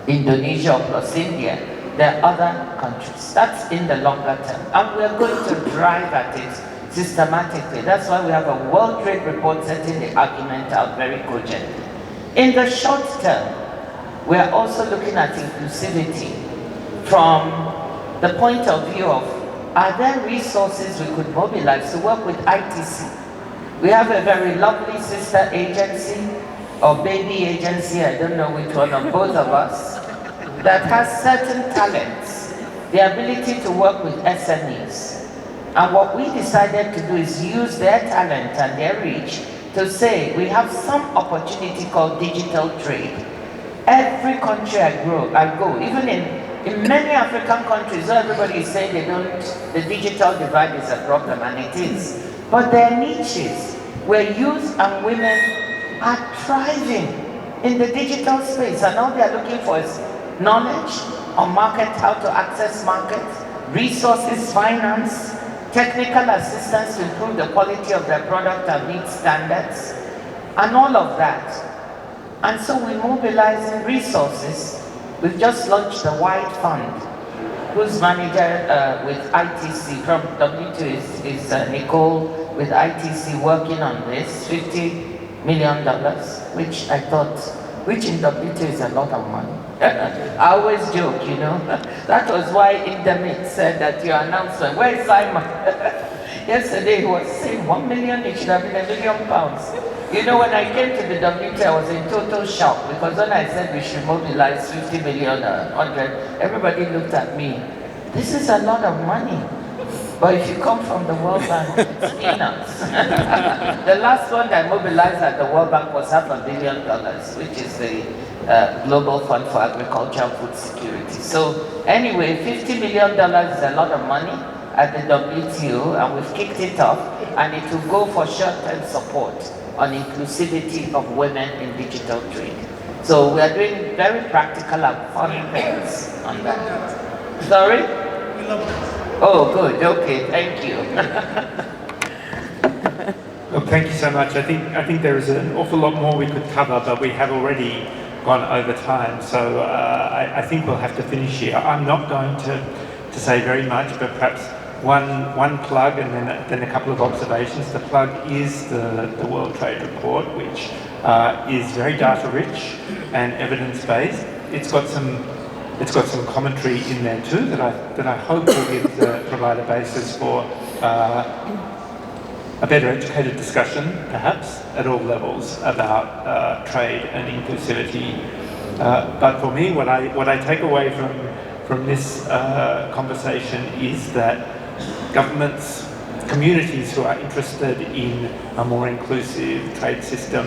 Indonesia or plus India. There are other countries. That's in the longer term. And we're going to drive at it systematically. That's why we have a World Trade Report setting the argument out very cogently. In the short term, we're also looking at inclusivity from the point of view of, are there resources we could mobilize to work with ITC? We have a very lovely sister agency, or baby agency, I don't know which one of both of us, that has certain talents, the ability to work with SMEs. And what we decided to do is use their talent and their reach to say, we have some opportunity called digital trade. Every country I go, even in many African countries, everybody is saying the digital divide is a problem, and it is. But there are niches where youth and women are thriving in the digital space, and all they are looking for is knowledge on market, how to access markets, resources, finance, technical assistance to improve the quality of their product and meet standards, and all of that. And so we're mobilizing resources. We've just launched the Wide Fund, whose manager with ITC from W2 is Nicole with ITC working on this, $50 million, which I thought, which in W2 is a lot of money. I always joke, you know. That was why Indemit said that your announcement, where is Simon? Yesterday he was saying 1 million, it should have been £1 million. You know, when I came to the WT, I was in total shock, because when I said we should mobilize 50 million, 100, everybody looked at me. This is a lot of money. But if you come from the World Bank, it's peanuts. The last one that mobilized at the World Bank was $500 million, which is the Global Fund for Agriculture and Food Security. So anyway, $50 million is a lot of money at the WTO, and we've kicked it off, and it will go for short-term support on inclusivity of women in digital trade. So we are doing very practical and fun things on that. Sorry? We love that. Oh, good. Okay, thank you. Well, thank you so much. I think there is an awful lot more we could cover, but we have already gone over time, so I think we'll have to finish here. I'm not going to say very much, but perhaps one plug and then a couple of observations. The plug is the World Trade Report, which is very data rich and evidence based. It's got some commentary in there too that I hope will provide a basis for a better educated discussion, perhaps, at all levels about trade and inclusivity. But for me, what I take away from this conversation is that governments, communities who are interested in a more inclusive trade system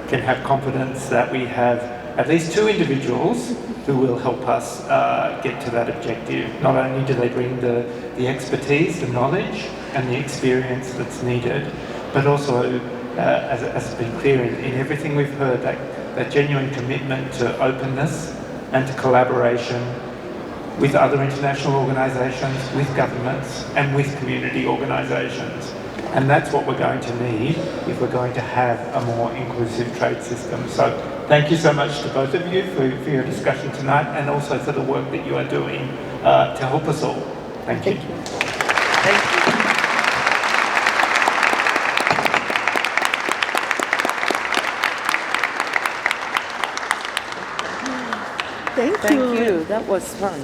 can have confidence that we have at least two individuals who will help us get to that objective. Not only do they bring the expertise, the knowledge and the experience that's needed, but also, as has been clear in everything we've heard, that genuine commitment to openness and to collaboration with other international organisations, with governments and with community organisations. And that's what we're going to need if we're going to have a more inclusive trade system. So thank you so much to both of you for your discussion tonight, and also for the work that you are doing to help us all. Thank you. Thank you. Thank you. That was fun.